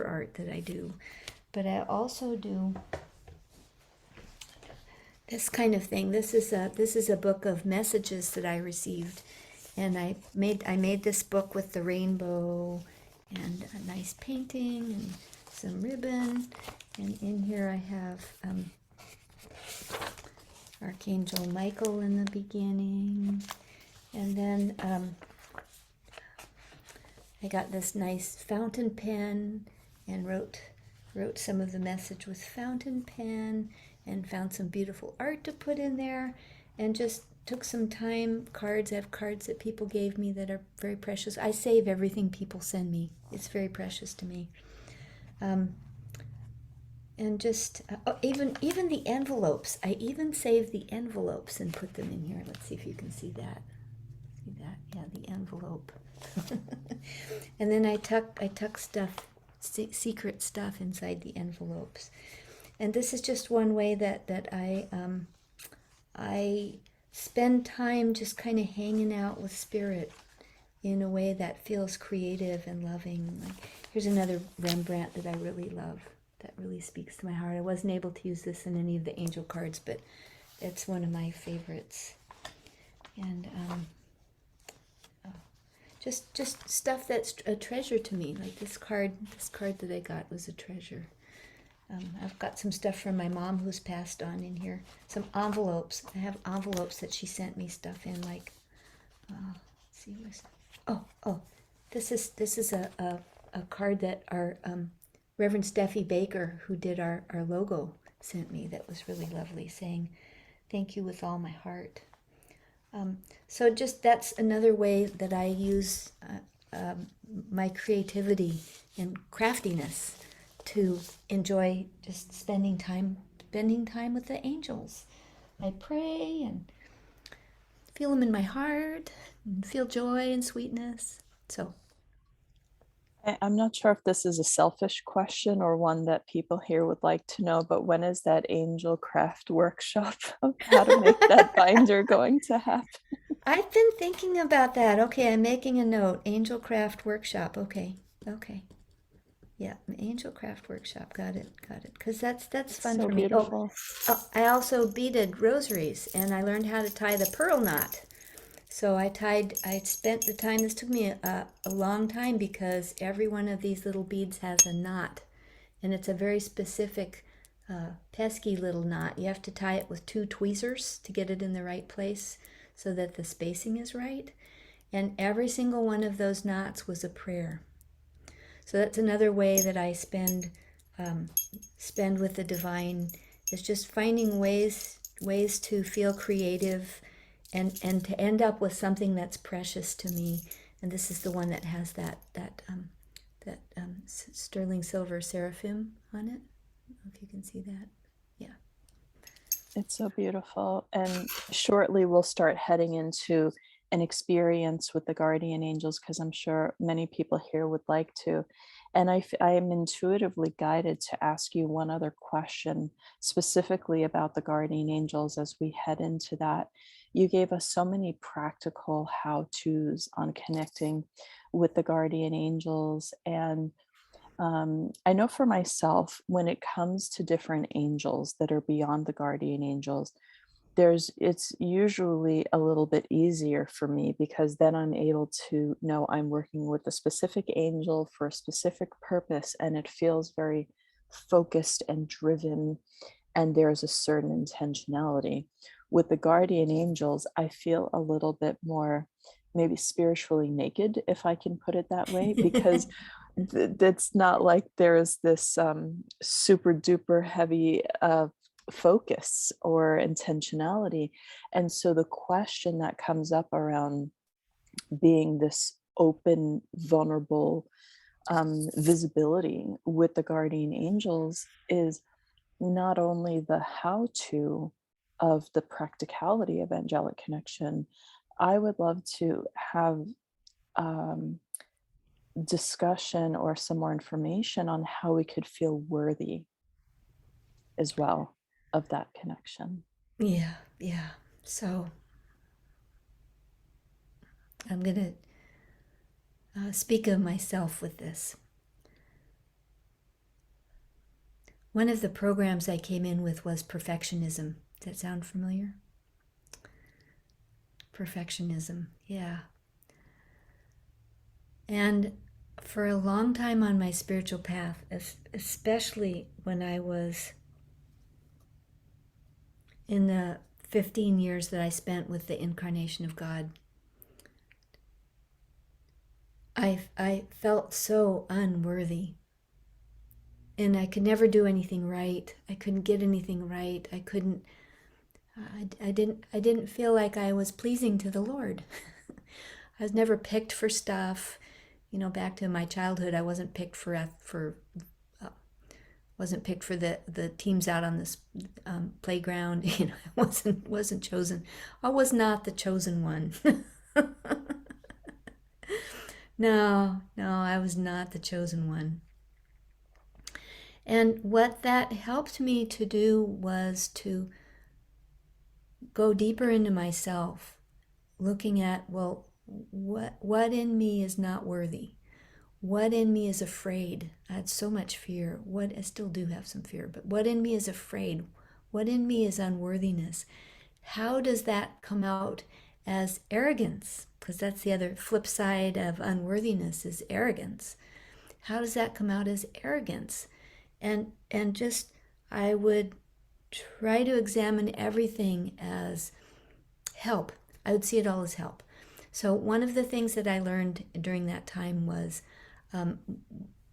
art that I do, but I also do this kind of thing. This is a book of messages that I received, and I made this book with the rainbow and a nice painting and some ribbon. And in here I have Archangel Michael in the beginning, and then I got this nice fountain pen and wrote some of the message with fountain pen, and found some beautiful art to put in there, and just took some time. Cards, I have cards that people gave me that are very precious. I save everything people send me. It's very precious to me. And just even the envelopes. I even save the envelopes and put them in here. Let's see if you can see that. See that? Yeah, the envelope. And then I tuck stuff, secret stuff inside the envelopes. And this is just one way that I spend time just kind of hanging out with spirit in a way that feels creative and loving. Like, here's another Rembrandt that I really love, that really speaks to my heart. I wasn't able to use this in any of the angel cards, but it's one of my favorites. And just stuff that's a treasure to me. Like this card that I got was a treasure. I've got some stuff from my mom who's passed on in here. Some envelopes. I have envelopes that she sent me stuff in. Like, let's see, where's oh, this is a card that our Reverend Steffi Baker, who did our logo, sent me. That was really lovely, saying, "Thank you with all my heart." So just that's another way that I use my creativity and craftiness to enjoy just spending time with the angels. I pray and feel them in my heart and feel joy and sweetness. So I'm not sure if this is a selfish question or one that people here would like to know, but when is that angel craft workshop of how to make that binder going to happen? I've been thinking about that. Okay, I'm making a note. Angel craft workshop. Okay. Yeah, an angel craft workshop. Got it. Because that's It's fun so for me. Oh, beautiful. I also beaded rosaries, and I learned how to tie the pearl knot. So I spent the time. This took me a long time because every one of these little beads has a knot, and it's a very specific, pesky little knot. You have to tie it with 2 tweezers to get it in the right place so that the spacing is right. And every single one of those knots was a prayer. So that's another way that I spend with the divine, is just finding ways to feel creative and to end up with something that's precious to me. And this is the one that has that sterling silver seraphim on it. I don't know if you can see that. Yeah. It's so beautiful. And shortly we'll start heading into an experience with the guardian angels because I'm sure many people here would like to. And I am intuitively guided to ask you one other question specifically about the guardian angels as we head into that. You gave us so many practical how-tos on connecting with the guardian angels. And I know for myself, when it comes to different angels that are beyond the guardian angels, it's usually a little bit easier for me because then I'm able to know I'm working with a specific angel for a specific purpose, and it feels very focused and driven, and there's a certain intentionality. With the guardian angels, I feel a little bit more maybe spiritually naked, if I can put it that way, because it's not like there's this super duper heavy focus or intentionality. And so the question that comes up around being this open, vulnerable visibility with the guardian angels is not only the how to of the practicality of angelic connection. I would love to have um, discussion or some more information on how we could feel worthy as well of that connection. Yeah, yeah. So I'm going to speak of myself with this. One of the programs I came in with was perfectionism. Does that sound familiar? Perfectionism, yeah. And for a long time on my spiritual path, especially when I was in the 15 years that I spent with the incarnation of God, I felt so unworthy. And I could never do anything right. I couldn't get anything right. I didn't feel like I was pleasing to the Lord. I was never picked for stuff. You know, back to my childhood, I wasn't picked wasn't picked for the teams out on this playground. You know, I wasn't chosen. I was not the chosen one. No, I was not the chosen one. And what that helped me to do was to go deeper into myself, looking at, well, what in me is not worthy? What in me is afraid? I had so much fear. What I still do have some fear, but what in me is afraid? What in me is unworthiness? How does that come out as arrogance? Because that's the other flip side of unworthiness is arrogance. How does that come out as arrogance? And just I would try to examine everything as help. I would see it all as help. So one of the things that I learned during that time was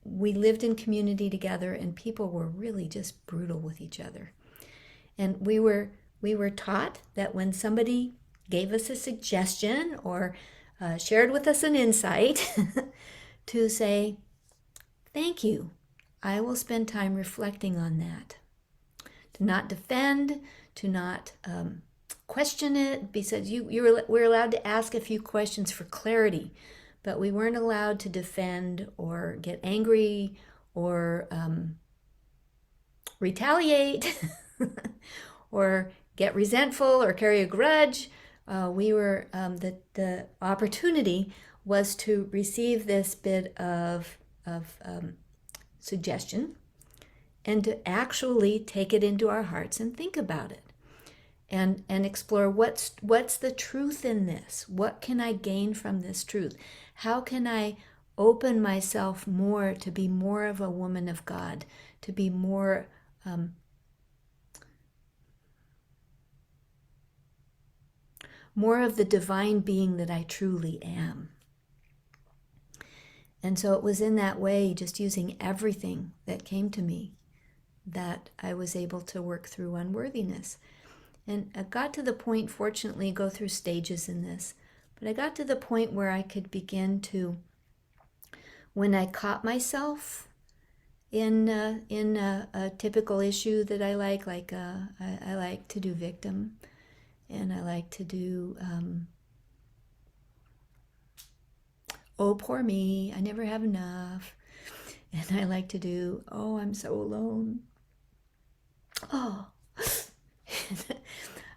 we lived in community together, and people were really just brutal with each other. And we were taught that when somebody gave us a suggestion or shared with us an insight, to say, "Thank you. I will spend time reflecting on that." To not defend, to not question it, because we're allowed to ask a few questions for clarity, but we weren't allowed to defend or get angry or retaliate or get resentful or carry a grudge. The opportunity was to receive this bit of suggestion and to actually take it into our hearts and think about it and explore what's the truth in this. What can I gain from this truth? How can I open myself more to be more of a woman of God, to be more more of the divine being that I truly am? And so it was in that way, just using everything that came to me, that I was able to work through unworthiness. And I got to the point, fortunately, go through stages in this, but I got to the point where I could begin to, when I caught myself in a typical issue that I like I like to do victim, and I like to do, oh, poor me, I never have enough. And I like to do, oh, I'm so alone. Oh.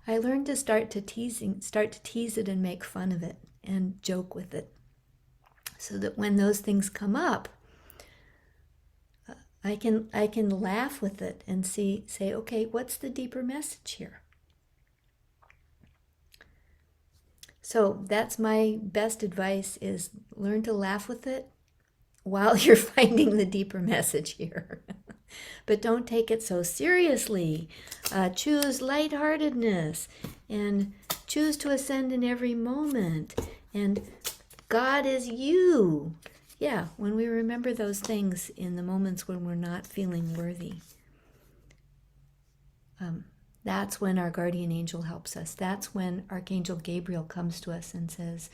I learned to start to tease it and make fun of it and joke with it, so that when those things come up, I can laugh with it and say, okay, what's the deeper message here? So that's my best advice, is learn to laugh with it while you're finding the deeper message here. But don't take it so seriously. Choose lightheartedness and choose to ascend in every moment. And God is you. Yeah, when we remember those things in the moments when we're not feeling worthy, that's when our guardian angel helps us. That's when Archangel Gabriel comes to us and says,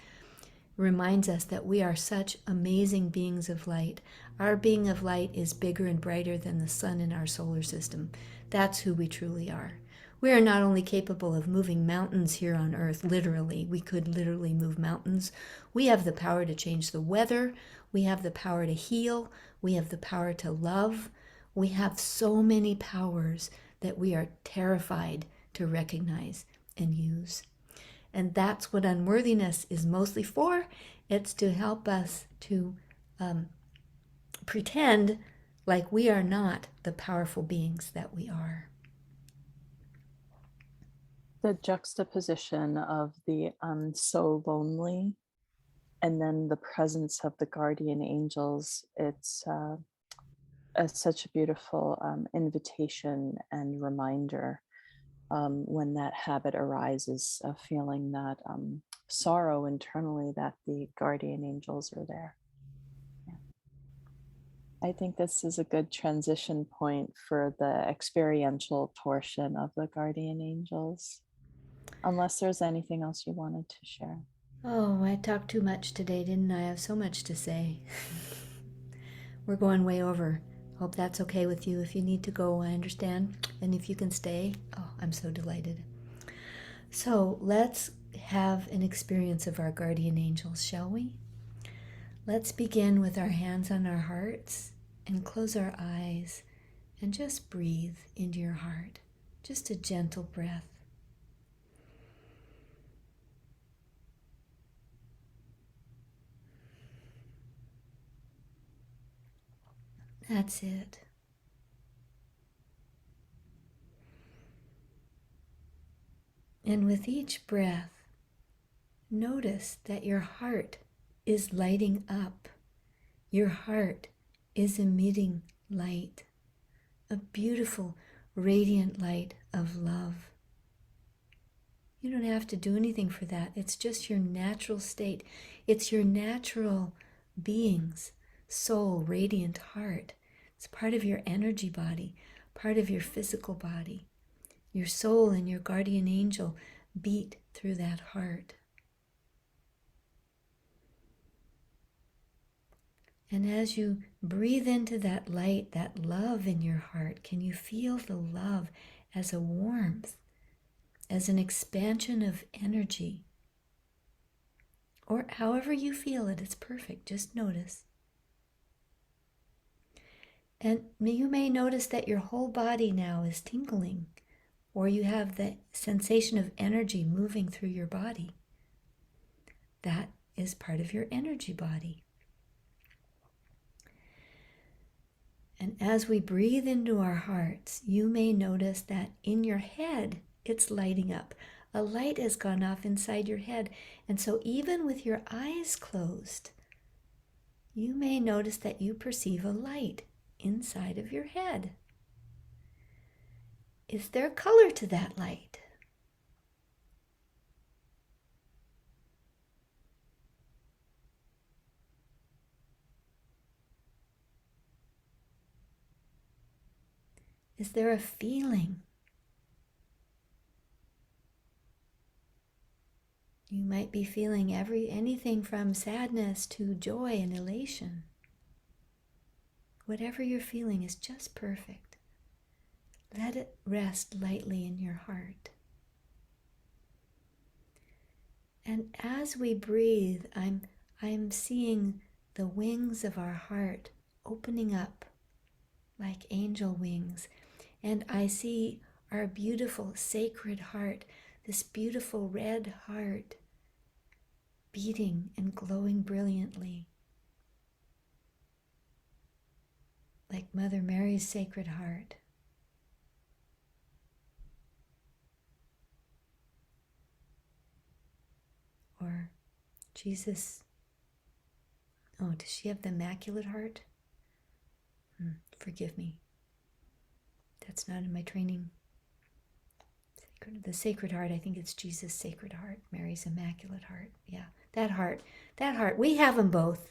reminds us that we are such amazing beings of light. Our being of light is bigger and brighter than the sun in our solar system. That's who we truly are. We are not only capable of moving mountains here on Earth, literally, we could literally move mountains. We have the power to change the weather. We have the power to heal. We have the power to love. We have so many powers that we are terrified to recognize and use. And that's what unworthiness is mostly for. It's to help us to pretend like we are not the powerful beings that we are. The juxtaposition of the I'm so lonely and then the presence of the guardian angels, it's such a beautiful invitation and reminder when that habit arises of feeling that sorrow internally that the guardian angels are there. Yeah. I think this is a good transition point for the experiential portion of the guardian angels, unless there's anything else you wanted to share. Oh, I talked too much today, didn't I? I have so much to say. We're going way over. Hope that's okay with you. If you need to go, I understand. And if you can stay, oh, I'm so delighted. So let's have an experience of our guardian angels, shall we? Let's begin with our hands on our hearts and close our eyes and just breathe into your heart. Just a gentle breath. That's it. And with each breath, notice that your heart is lighting up. Your heart is emitting light, a beautiful, radiant light of love. You don't have to do anything for that. It's just your natural state. It's your natural being's soul, radiant heart. It's part of your energy body, part of your physical body. Your soul and your guardian angel beat through that heart. And as you breathe into that light, that love in your heart, can you feel the love as a warmth, as an expansion of energy? Or however you feel it, it's perfect. Just notice. And you may notice that your whole body now is tingling, or you have the sensation of energy moving through your body. That is part of your energy body. And as we breathe into our hearts, you may notice that in your head, it's lighting up. A light has gone off inside your head. And so even with your eyes closed, you may notice that you perceive a light inside of your head. Is there color to that light? Is there a feeling? You might be feeling anything from sadness to joy and elation. Whatever you're feeling is just perfect. Let it rest lightly in your heart. And as we breathe, I'm seeing the wings of our heart opening up like angel wings. And I see our beautiful sacred heart, this beautiful red heart, beating and glowing brilliantly, like Mother Mary's Sacred Heart. Or Jesus. Oh, does she have the Immaculate Heart? Forgive me. That's not in my training. The Sacred Heart, I think it's Jesus' Sacred Heart, Mary's Immaculate Heart. Yeah, that heart. We have them both.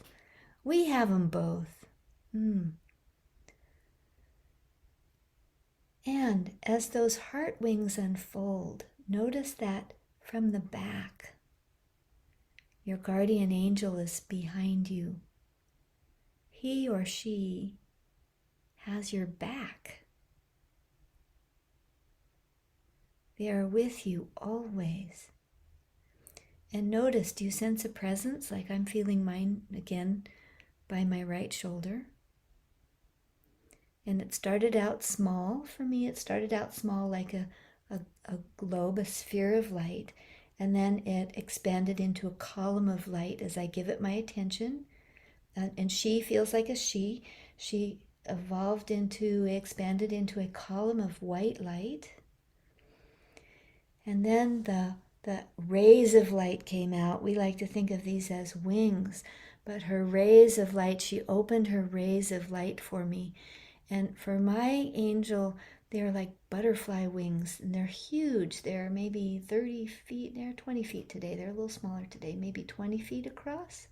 We have them both. And as those heart wings unfold, notice that from the back, Your guardian angel is behind you. He or she has your back. They are with you always. And notice, do you sense a presence? Like I'm feeling mine again by my right shoulder. And it started out small. For me, it started out small like a globe, a sphere of light. And then it expanded into a column of light as I give it my attention. And she feels like a she. She expanded into a column of white light. And then the rays of light came out. We like to think of these as wings, but her rays of light, she opened her rays of light for me. And for my angel, they're like butterfly wings, and they're huge. They're maybe 30 feet, they're 20 feet today. They're a little smaller today, maybe 20 feet across.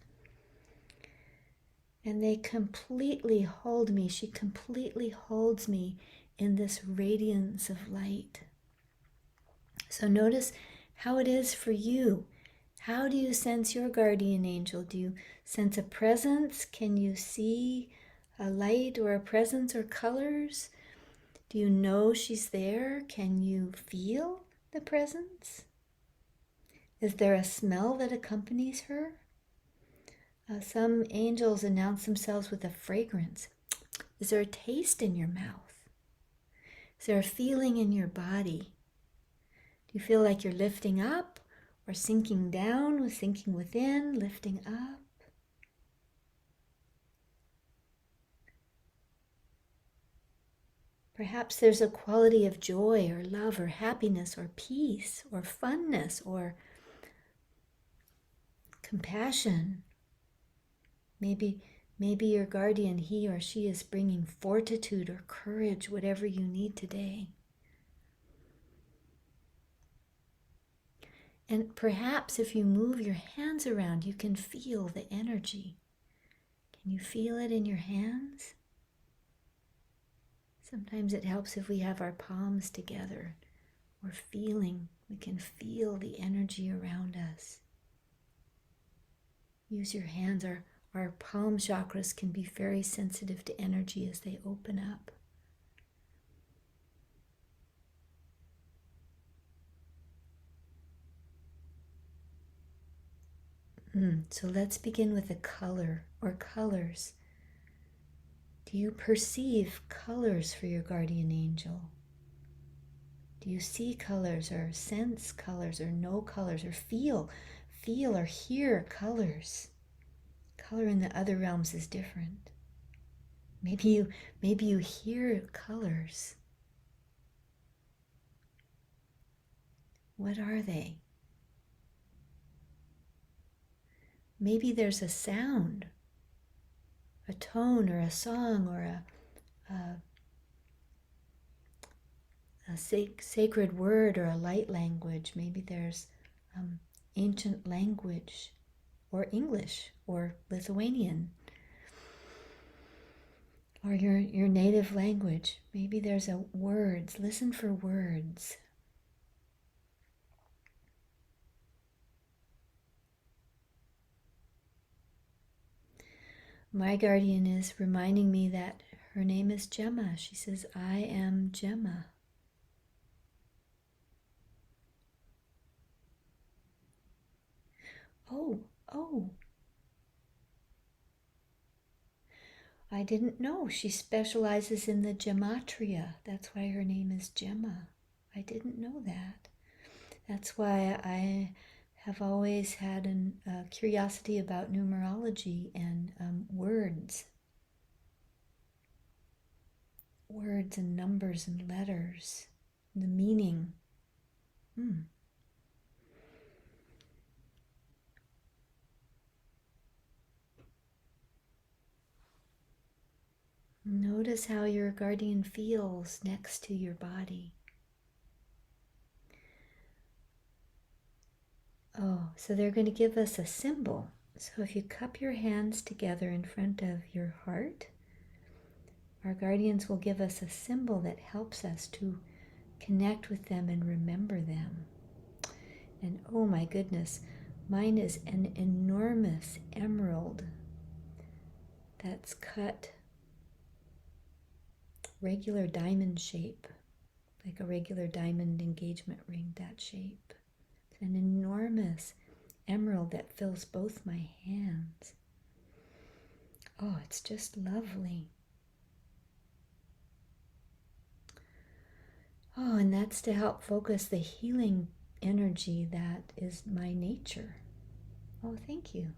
And they completely hold me. She completely holds me in this radiance of light. So notice how it is for you. How do you sense your guardian angel? Do you sense a presence? Can you see a light or a presence or colors? Do you know she's there? Can you feel the presence? Is there a smell that accompanies her? Some angels announce themselves with a fragrance. Is there a taste in your mouth? Is there a feeling in your body? Do you feel like you're lifting up or sinking down, sinking within, lifting up? Perhaps there's a quality of joy or love or happiness or peace or funness or compassion. Maybe your guardian, he or she, is bringing fortitude or courage, whatever you need today. And perhaps if you move your hands around, you can feel the energy. Can you feel it in your hands? Sometimes it helps if we have our palms together. We can feel the energy around us. Use your hands. Our palm chakras can be very sensitive to energy as they open up. So let's begin with the color or colors. Do you perceive colors for your guardian angel? Do you see colors or sense colors or know colors or feel or hear colors? Color in the other realms is different. Maybe you hear colors. What are they? Maybe there's a sound, a tone or a song or a sacred word or a light language. Maybe there's ancient language or English or Lithuanian or your native language. Maybe there's words. Listen for words. My guardian is reminding me that her name is Gemma. She says, I am Gemma. Oh, I didn't know. She specializes in the gematria. That's why her name is Gemma. I didn't know that. That's why I have always had a curiosity about numerology and words and numbers and letters, the meaning. Notice how your guardian feels next to your body. Oh, so they're going to give us a symbol. So if you cup your hands together in front of your heart, our guardians will give us a symbol that helps us to connect with them and remember them. And oh my goodness, Mine is an enormous emerald that's cut regular diamond shape, like a regular diamond engagement ring, that shape. It's an enormous emerald that fills both my hands. Oh, it's just lovely. Oh, and that's to help focus the healing energy that is my nature. Oh, thank you.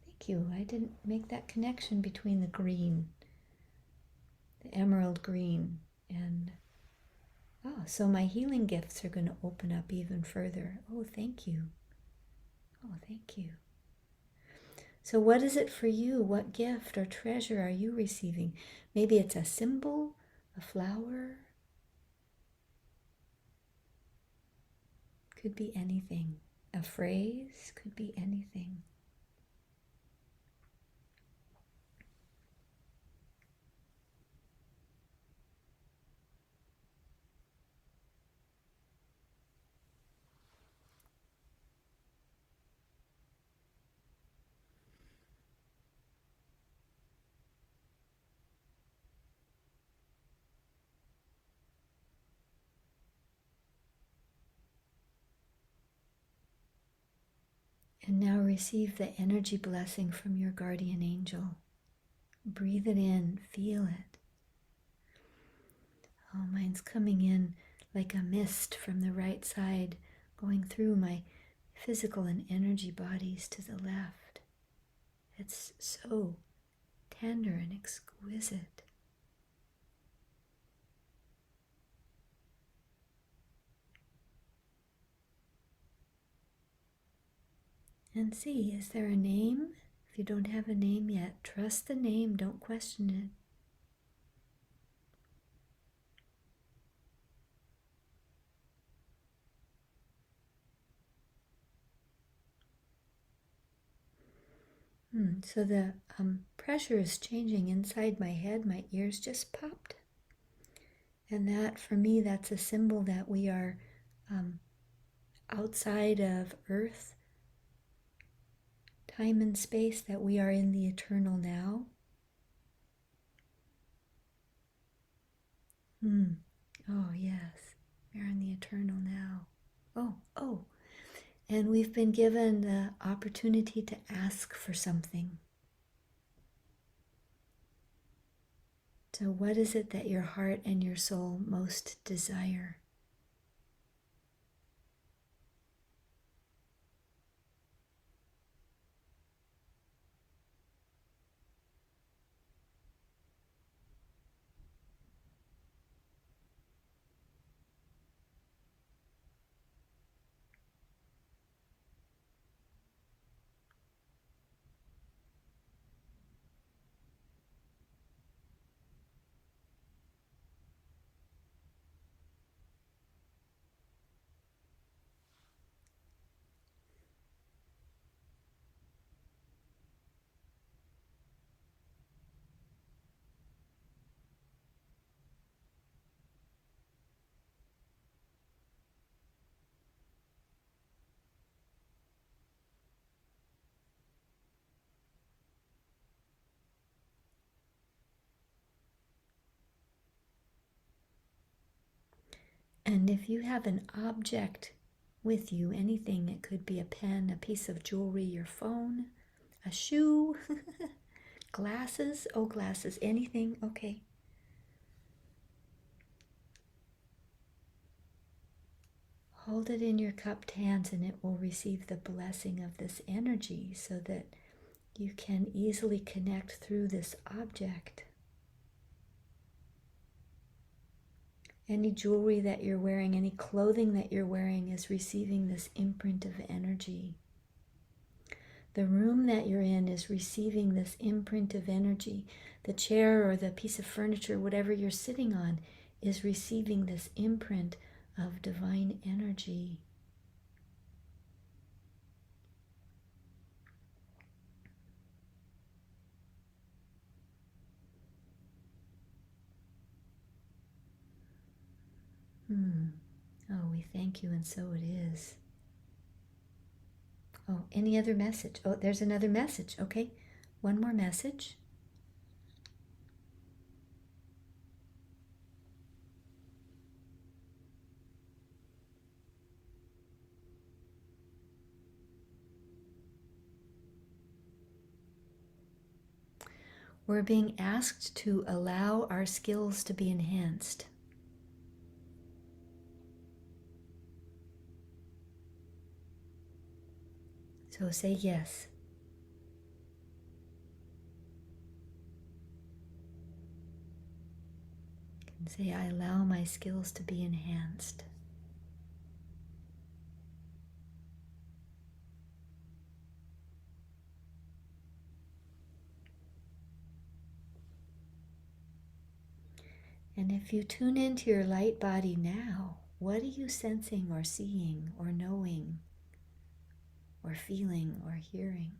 Thank you. I didn't make that connection between the green, the emerald green, and oh, so my healing gifts are going to open up even further. Oh, thank you. Oh, thank you. So what is it for you? What gift or treasure are you receiving? Maybe it's a symbol, a flower. Could be anything. A phrase, could be anything. And now receive the energy blessing from your guardian angel. Breathe it in, feel it. Oh, mine's coming in like a mist from the right side, going through my physical and energy bodies to the left. It's so tender and exquisite. And see, is there a name? If you don't have a name yet, trust the name, don't question it. So the pressure is changing inside my head. My ears just popped. And that, for me, that's a symbol that we are outside of Earth, time and space, that we are in the eternal now. Oh, yes, we are in the eternal now. Oh. And we've been given the opportunity to ask for something. So what is it that your heart and your soul most desire? And if you have an object with you, anything, it could be a pen, a piece of jewelry, your phone, a shoe, glasses, glasses, anything, okay. Hold it in your cupped hands and it will receive the blessing of this energy so that you can easily connect through this object. Any jewelry that you're wearing, any clothing that you're wearing is receiving this imprint of energy. The room that you're in is receiving this imprint of energy. The chair or the piece of furniture, whatever you're sitting on, is receiving this imprint of divine energy. Oh, we thank you, and so it is. Oh, any other message? Oh, there's another message. Okay, one more message. We're being asked to allow our skills to be enhanced. So say yes. And say, I allow my skills to be enhanced. And if you tune into your light body now, what are you sensing or seeing or knowing or feeling or hearing?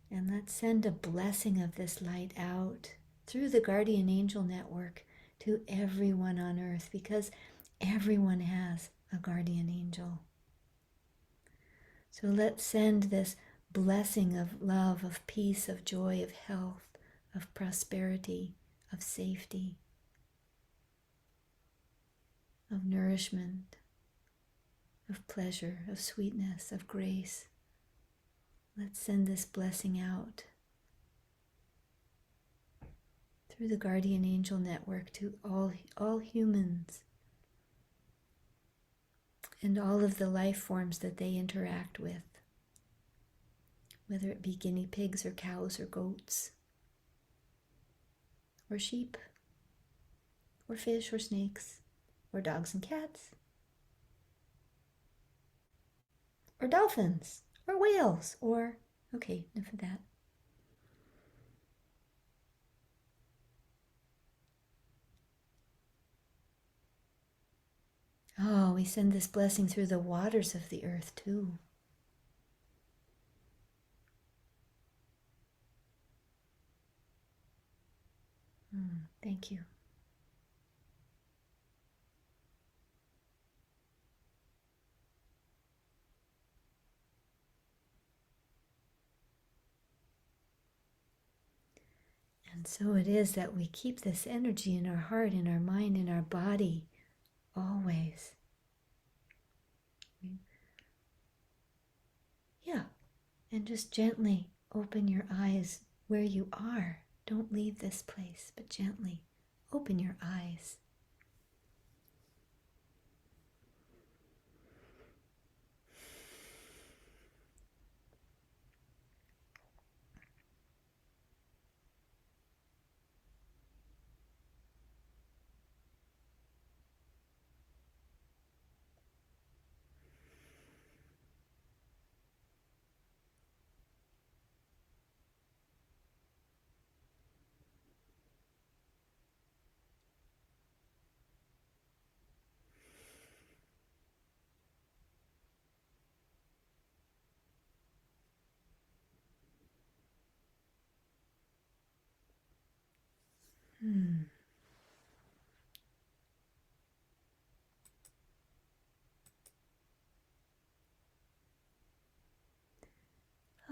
And let's send a blessing of this light out through the guardian angel network to everyone on earth, because everyone has a guardian angel. So let's send this blessing of love, of peace, of joy, of health, of prosperity, of safety, of nourishment, of pleasure, of sweetness, of grace. Let's send this blessing out through the guardian angel network to all humans and all of the life forms that they interact with, whether it be guinea pigs or cows or goats or sheep or fish or snakes or dogs and cats or dolphins or whales or, okay, enough of that. Oh, we send this blessing through the waters of the earth too. Thank you. And so it is that we keep this energy in our heart, in our mind, in our body, always. Yeah, and just gently open your eyes where you are. Don't leave this place, but gently open your eyes.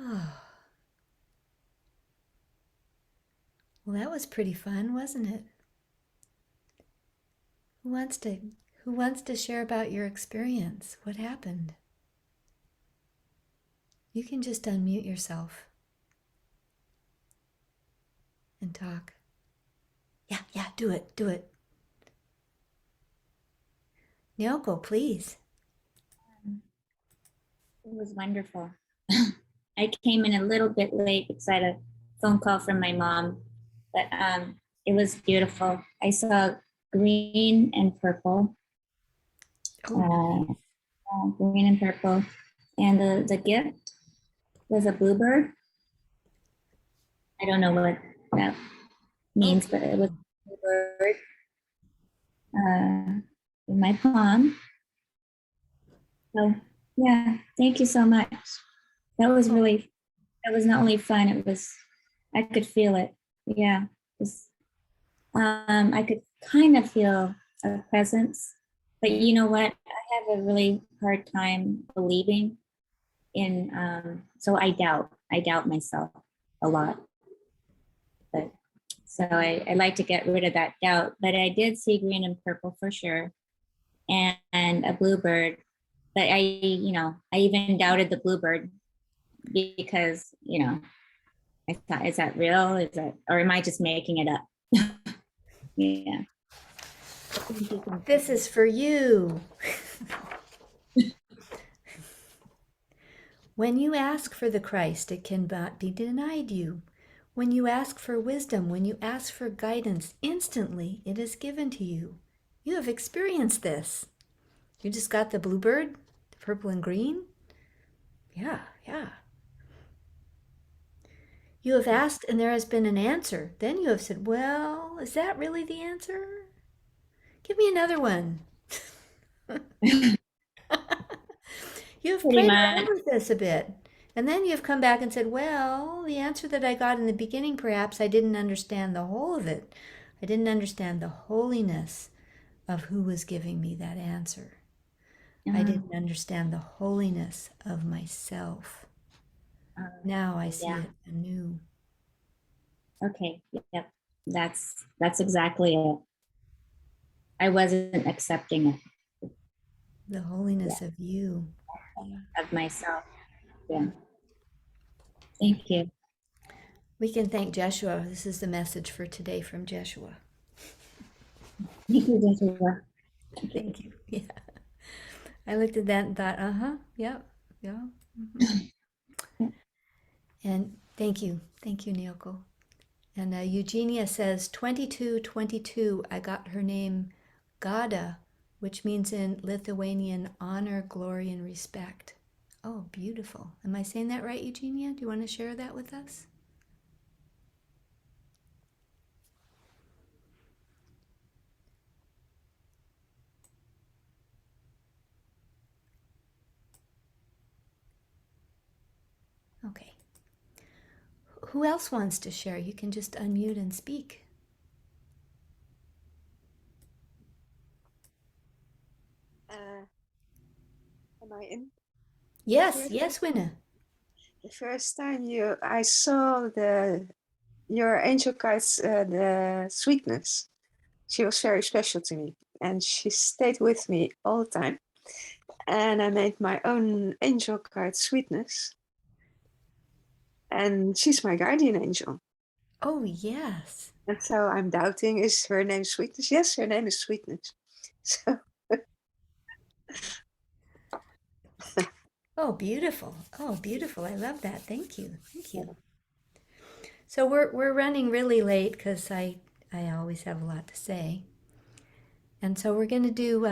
Oh, well, that was pretty fun, wasn't it? Who wants to who wants to share about your experience? What happened? You can just unmute yourself and talk. Yeah, do it, do it. Nyoko, please. It was wonderful. I came in a little bit late because I had a phone call from my mom, but it was beautiful. I saw green and purple, Oh, nice. green and purple, and the gift was a bluebird. I don't know what that means, but it was a bluebird in my palm. So yeah, thank you so much. That was really, that was not only fun, it was, I could feel it. Yeah, it was, I could kind of feel a presence, But you know what? I have a really hard time believing in, so I doubt myself a lot. But so I like to get rid of that doubt. But I did see green and purple for sure, and a bluebird. But I even doubted the bluebird because, I thought, is that real? Is that, or am I just making it up? Yeah. This is for you. When you ask for the Christ, it cannot be denied you. When you ask for wisdom, when you ask for guidance, instantly it is given to you. You have experienced this. You just got the bluebird, the purple and green? Yeah, yeah. You have asked and there has been an answer. Then you have said, well, is that really the answer? Give me another one. You've Pretty played much. around with this a bit. And then you've come back and said, well, the answer that I got in the beginning, perhaps I didn't understand the whole of it. I didn't understand the holiness of who was giving me that answer. I didn't understand the holiness of myself. Now I see Yeah. it anew. Okay. Yep. That's exactly it. I wasn't accepting it. The holiness Yeah. of you. Of myself. Yeah. Thank you. We can thank Jeshua. This is the message for today from Jeshua. Thank you, Joshua. Thank you. Yeah. I looked at that and thought, yeah, yeah. And thank you. Thank you, Nyoko. And Eugenia says, 2222, I got her name Gada, which means in Lithuanian honor, glory, and respect. Oh, beautiful. Am I saying that right, Eugenia? Do you want to share that with us? Okay. Who else wants to share? You can just unmute and speak. Am I in? Yes, yes, Winna. The first time I saw your angel guides, the sweetness. She was very special to me, and she stayed with me all the time. And I made my own angel guide sweetness, and she's my guardian angel. Oh, yes. And so I'm doubting: is her name Sweetness? Yes, her name is Sweetness. So Oh, beautiful. Oh, beautiful. I love that. Thank you. Thank you. So we're running really late because I always have a lot to say. And so we're going to do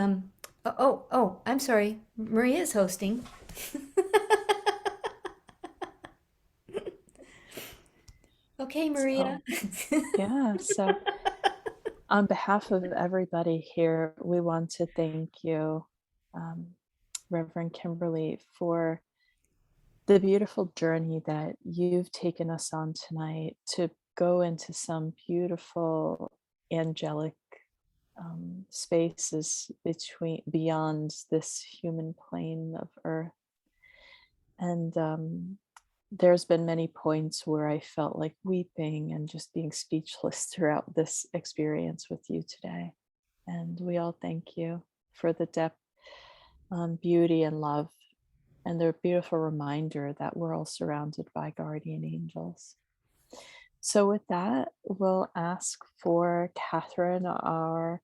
I'm sorry. Maria's hosting. Okay, Maria. Yeah, so on behalf of everybody here, we want to thank you, Reverend Kimberly, for the beautiful journey that you've taken us on tonight to go into some beautiful angelic spaces beyond this human plane of earth. And there's been many points where I felt like weeping and just being speechless throughout this experience with you today. And we all thank you for the depth, beauty, and love, and their beautiful reminder that we're all surrounded by guardian angels. So, with that, we'll ask for Catherine, our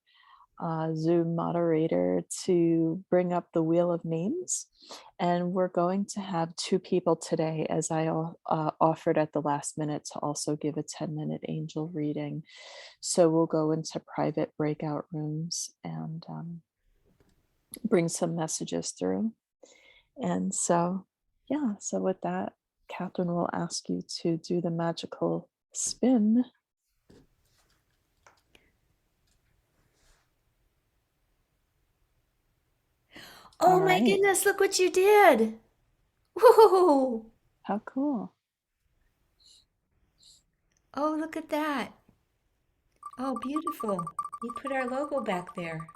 Zoom moderator, to bring up the wheel of names. And we're going to have two people today, as I offered at the last minute, to also give a 10-minute angel reading. So we'll go into private breakout rooms and bring some messages through. And so, yeah, so with that, Catherine will ask you to do the magical spin. Oh All my right. goodness, look what you did. Whoa. How cool. Oh, look at that. Oh, beautiful. You put our logo back there.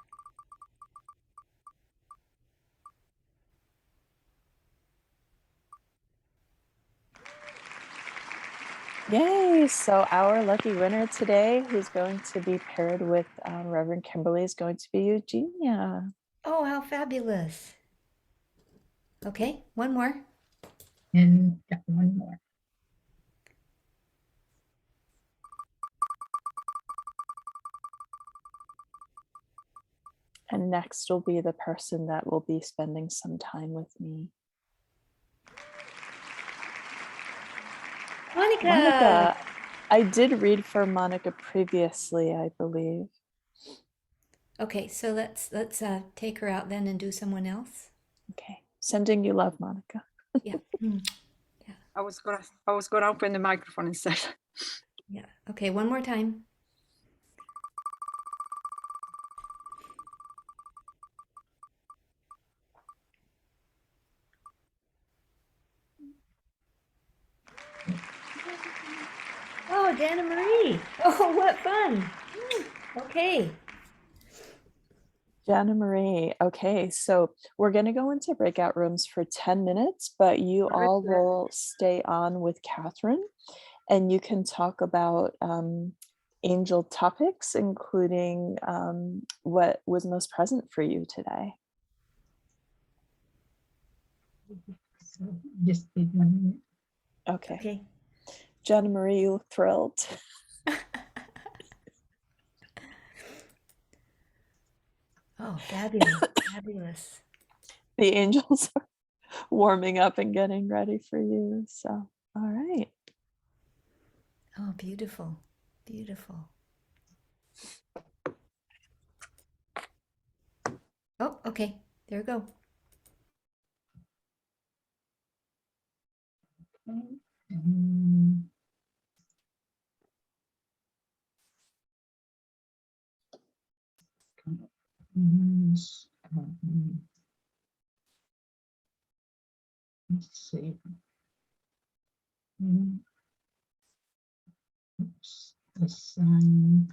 Yay! So our lucky winner today, who's going to be paired with Reverend Kimberly, is going to be Eugenia. Oh, how fabulous. Okay, one more. And got one more. And next will be the person that will be spending some time with me. Monica. I did read for Monica previously, I believe. Okay, so let's take her out then and do someone else. Okay, sending you love, Monica. Yeah. I was gonna open the microphone instead. Yeah. Okay, one more time. Oh, Dana Marie. Oh, what fun. Okay. Jana Marie. Okay, so we're going to go into breakout rooms for 10 minutes, but you all will stay on with Catherine and you can talk about angel topics, including what was most present for you today. So just need 1 minute. Okay. Okay. Jana Marie, you look thrilled. Oh, fabulous. Fabulous. The angels are warming up and getting ready for you. So, all right. Oh, beautiful. Beautiful. Oh, okay. There we go. Okay. And let's see. Oops, assign.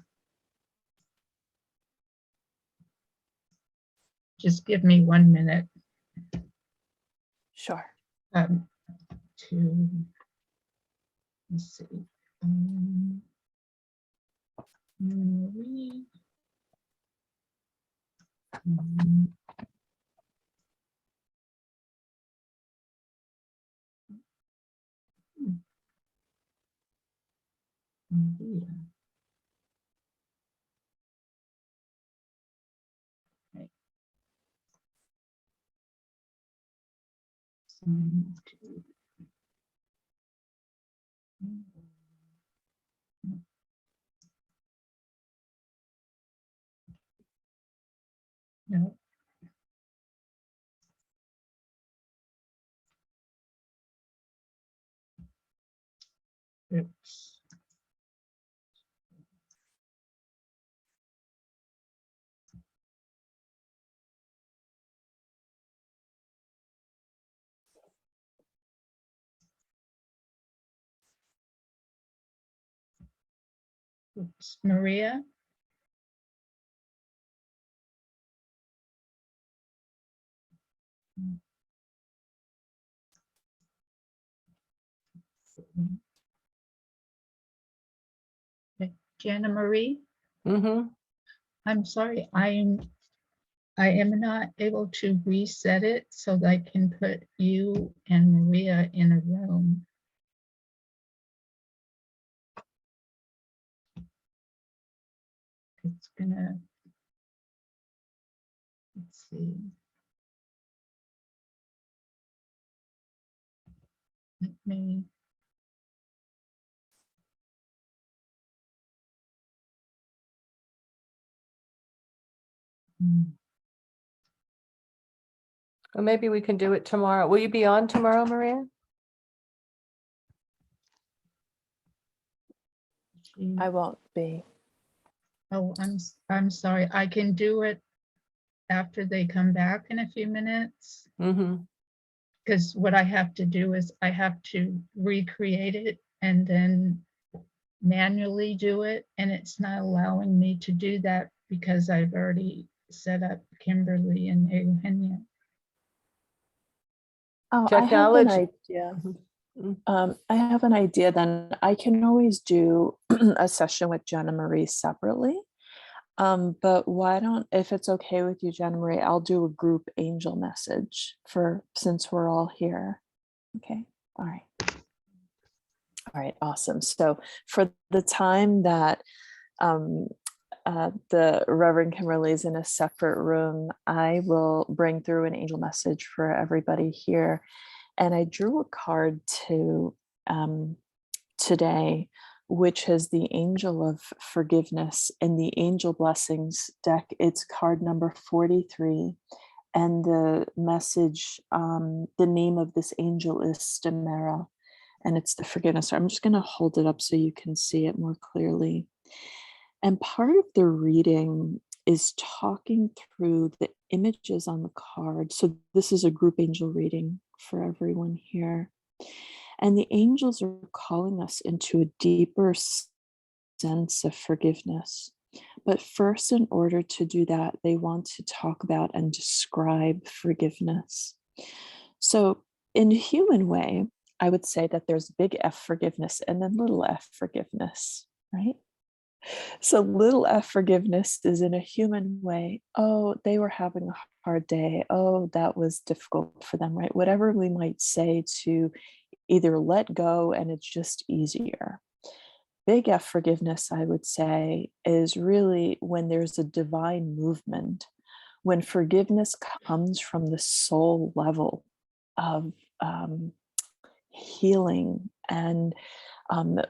Just give me 1 minute Sure. to, let's see. Marie. Maria. Okay. Assign to- No. Oops. Oops. Maria. Okay. Jana Marie. I'm sorry, I am not able to reset it so that I can put you and Maria in a room. It's gonna, let's see. Let me. Or maybe we can do it tomorrow. Will you be on tomorrow, Maria? I won't be. Oh, I'm sorry. I can do it after they come back in a few minutes. Mm-hmm. Because what I have to do is I have to recreate it and then manually do it. And it's not allowing me to do that because I've already set up Kimberly and Eugenia. Oh, I have an Technology. idea. I have an idea then. I can always do a session with Jenna Marie separately. But why don't, if it's okay with you, Jenna Marie, I'll do a group angel message for, since we're all here. Okay. All right. All right. Awesome. So for the time that um, the Reverend Kimberly's in a separate room, I will bring through an angel message for everybody here. And I drew a card to today, which is the angel of forgiveness in the angel blessings deck. It's card number 43. And the message, the name of this angel is Stamera, and it's the forgiveness. So I'm just going to hold it up so you can see it more clearly. And part of the reading is talking through the images on the card. So this is a group angel reading for everyone here. And the angels are calling us into a deeper sense of forgiveness. But first, in order to do that, they want to talk about and describe forgiveness. So in a human way, I would say that there's big F forgiveness and then little f forgiveness, right? So little f forgiveness is in a human way. Oh, they were having a hard day. Oh, that was difficult for them, right? Whatever we might say to either let go and it's just easier. Big F forgiveness, I would say, is really when there's a divine movement, when forgiveness comes from the soul level of healing. And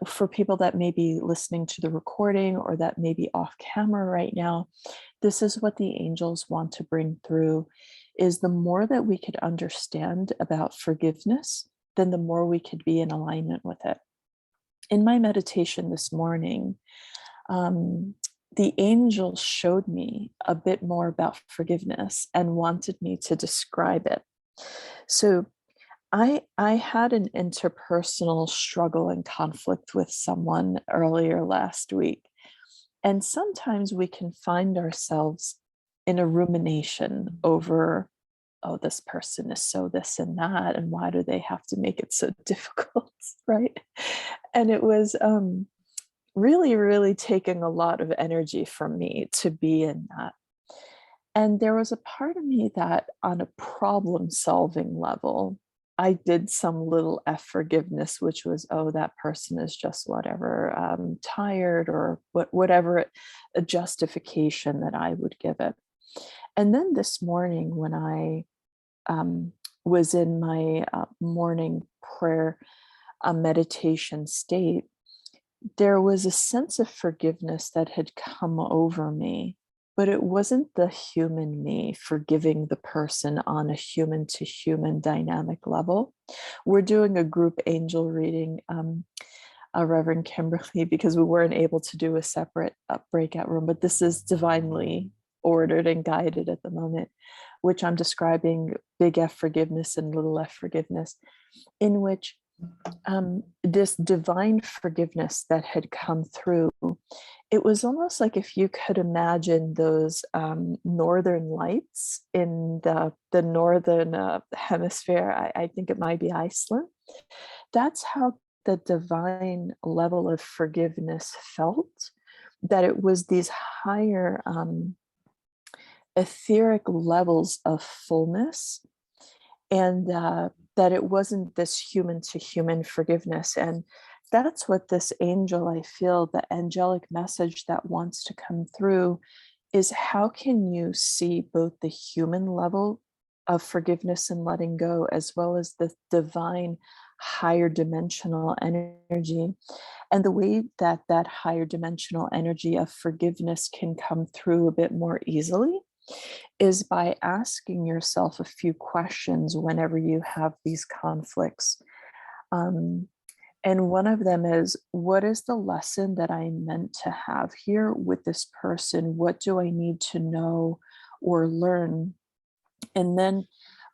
for people that may be listening to the recording or that may be off camera right now, this is what the angels want to bring through, is the more that we could understand about forgiveness, then the more we could be in alignment with it. In my meditation this morning, the angel showed me a bit more about forgiveness and wanted me to describe it. So I had an interpersonal struggle and conflict with someone earlier last week. And sometimes we can find ourselves in a rumination over, oh, this person is so this and that, and why do they have to make it so difficult, right? And it was really, really taking a lot of energy from me to be in that. And there was a part of me that on a problem solving level, I did some little F forgiveness, which was, oh, that person is just whatever, tired or whatever a justification that I would give it. And then this morning when I was in my morning prayer meditation state, there was a sense of forgiveness that had come over me, but it wasn't the human me forgiving the person on a human to human dynamic level. We're doing a group angel reading, Reverend Kimberly, because we weren't able to do a separate breakout room, but this is divinely ordered and guided at the moment, which I'm describing big F forgiveness and little f forgiveness, in which this divine forgiveness that had come through, it was almost like if you could imagine those northern lights in the northern hemisphere. I think it might be Iceland. That's how the divine level of forgiveness felt, that it was these higher etheric levels of fullness, and that it wasn't this human to human forgiveness. And that's what this angel, I feel, the angelic message that wants to come through is, how can you see both the human level of forgiveness and letting go, as well as the divine higher dimensional energy. And the way that that higher dimensional energy of forgiveness can come through a bit more easily is by asking yourself a few questions whenever you have these conflicts. And one of them is, what is the lesson that I meant to have here with this person? What do I need to know or learn? And then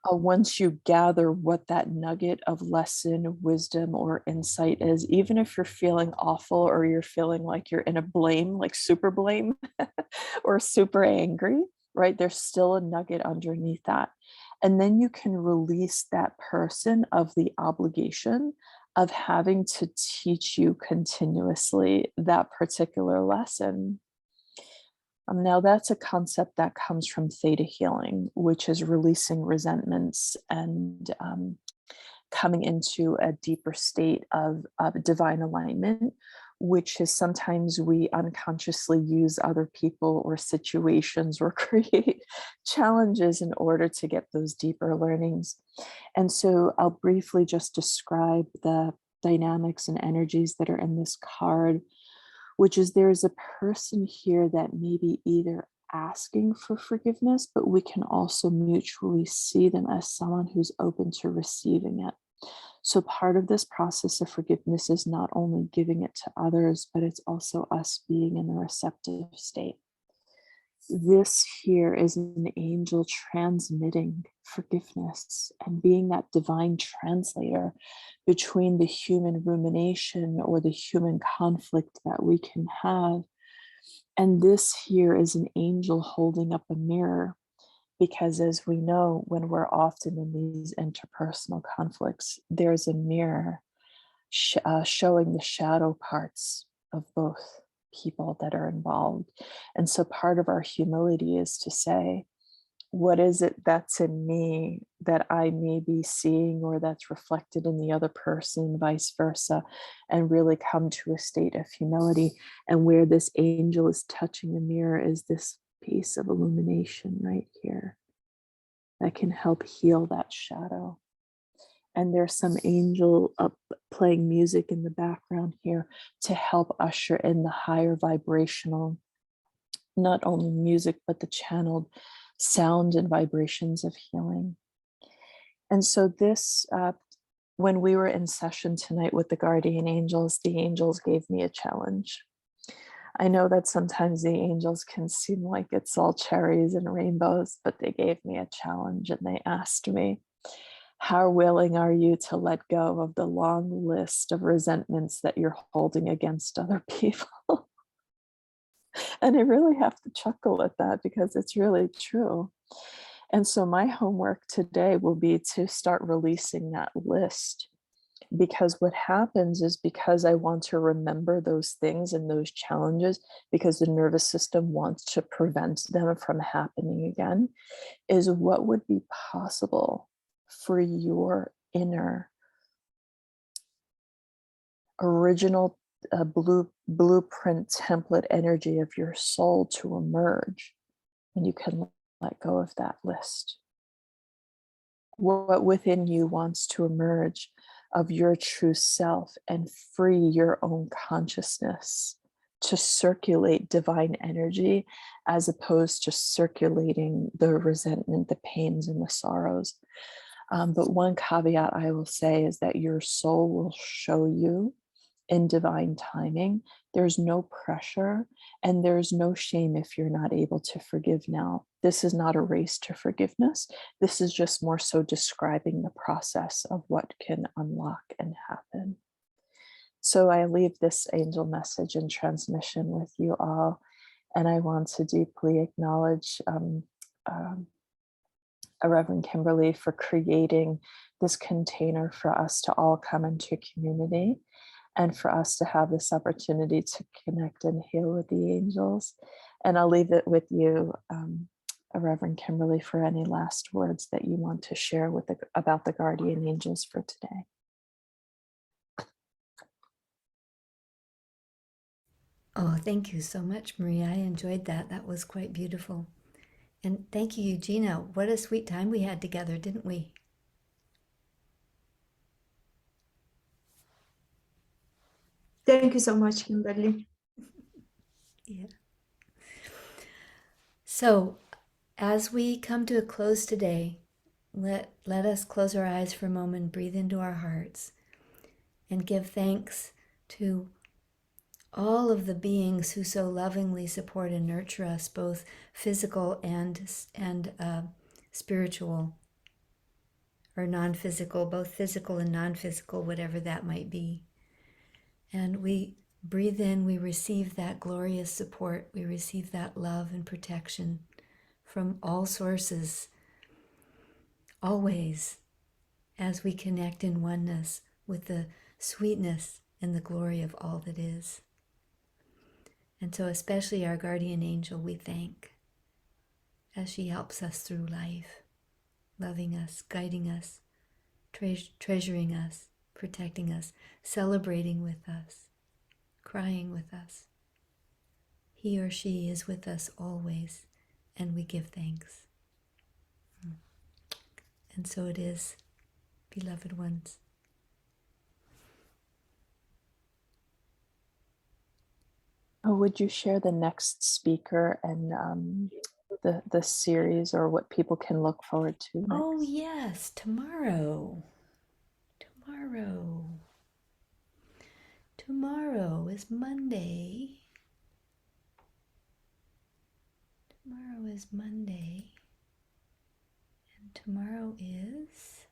once you gather what that nugget of lesson, wisdom, or insight is, even if you're feeling awful or you're feeling like you're in a blame, like super blame or super angry, right? There's still a nugget underneath that. And then you can release that person of the obligation of having to teach you continuously that particular lesson. Now, that's a concept that comes from theta healing, which is releasing resentments and coming into a deeper state of divine alignment, which is sometimes we unconsciously use other people or situations or create challenges in order to get those deeper learnings. And so I'll briefly just describe the dynamics and energies that are in this card, which is there's a person here that may be either asking for forgiveness, but we can also mutually see them as someone who's open to receiving it. So part of this process of forgiveness is not only giving it to others, but it's also us being in a receptive state. This here is an angel transmitting forgiveness and being that divine translator between the human rumination or the human conflict that we can have. And this here is an angel holding up a mirror, because as we know, when we're often in these interpersonal conflicts, there's a mirror showing the shadow parts of both people that are involved. And so part of our humility is to say, what is it that's in me that I may be seeing or that's reflected in the other person, vice versa, and really come to a state of humility. And where this angel is touching the mirror is this piece of illumination right here that can help heal that shadow. And there's some angel playing music in the background here to help usher in the higher vibrational, not only music, but the channeled sound and vibrations of healing. And so this, when we were in session tonight with the guardian angels, the angels gave me a challenge. I know that sometimes the angels can seem like it's all cherries and rainbows, but they gave me a challenge and they asked me, how willing are you to let go of the long list of resentments that you're holding against other people? And I really have to chuckle at that because it's really true. And so my homework today will be to start releasing that list, because what happens is, because I want to remember those things and those challenges, because the nervous system wants to prevent them from happening again, is what would be possible for your inner original blueprint template energy of your soul to emerge when you can let go of that list. What within you wants to emerge of your true self and free your own consciousness to circulate divine energy, as opposed to circulating the resentment, the pains, and the sorrows. But one caveat I will say is that your soul will show you in divine timing. There's no pressure and there's no shame if you're not able to forgive now. This is not a race to forgiveness. This is just more so describing the process of what can unlock and happen. So I leave this angel message and transmission with you all. And I want to deeply acknowledge Reverend Kimberly for creating this container for us to all come into community and for us to have this opportunity to connect and heal with the angels. And I'll leave it with you, Reverend Kimberly, for any last words that you want to share with about the guardian angels for today. Oh, thank you so much, Maria. I enjoyed that. That was quite beautiful. And thank you, Eugenia. What a sweet time we had together, didn't we? Thank you so much, Kimberly. Yeah. So, as we come to a close today, let us close our eyes for a moment, breathe into our hearts, and give thanks to all of the beings who so lovingly support and nurture us, both physical and spiritual, or non-physical, both physical and non-physical, whatever that might be. And we breathe in, we receive that glorious support, we receive that love and protection from all sources, always, as we connect in oneness with the sweetness and the glory of all that is. And so especially our guardian angel we thank as she helps us through life, loving us, guiding us, treasuring us, protecting us, celebrating with us, crying with us. He or she is with us always, and we give thanks. And so it is, beloved ones. Oh, would you share the next speaker and the series or what people can look forward to next? Oh yes, tomorrow. Tomorrow is Monday. Tomorrow is Monday. And tomorrow is...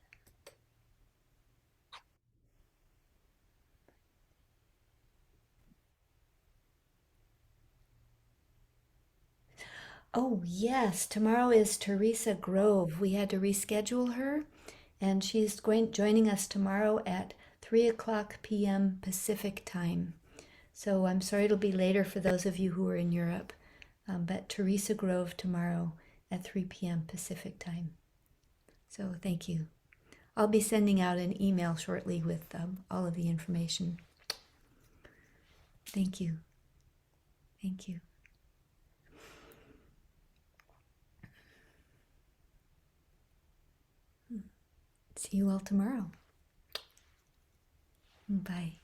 Oh yes, tomorrow is Teresa Grove. We had to reschedule her, and she's joining us tomorrow at 3:00 p.m. Pacific time. So I'm sorry it'll be later for those of you who are in Europe, but Teresa Grove tomorrow at 3 p.m. Pacific time. So thank you. I'll be sending out an email shortly with all of the information. Thank you. Thank you. See you all tomorrow. Bye.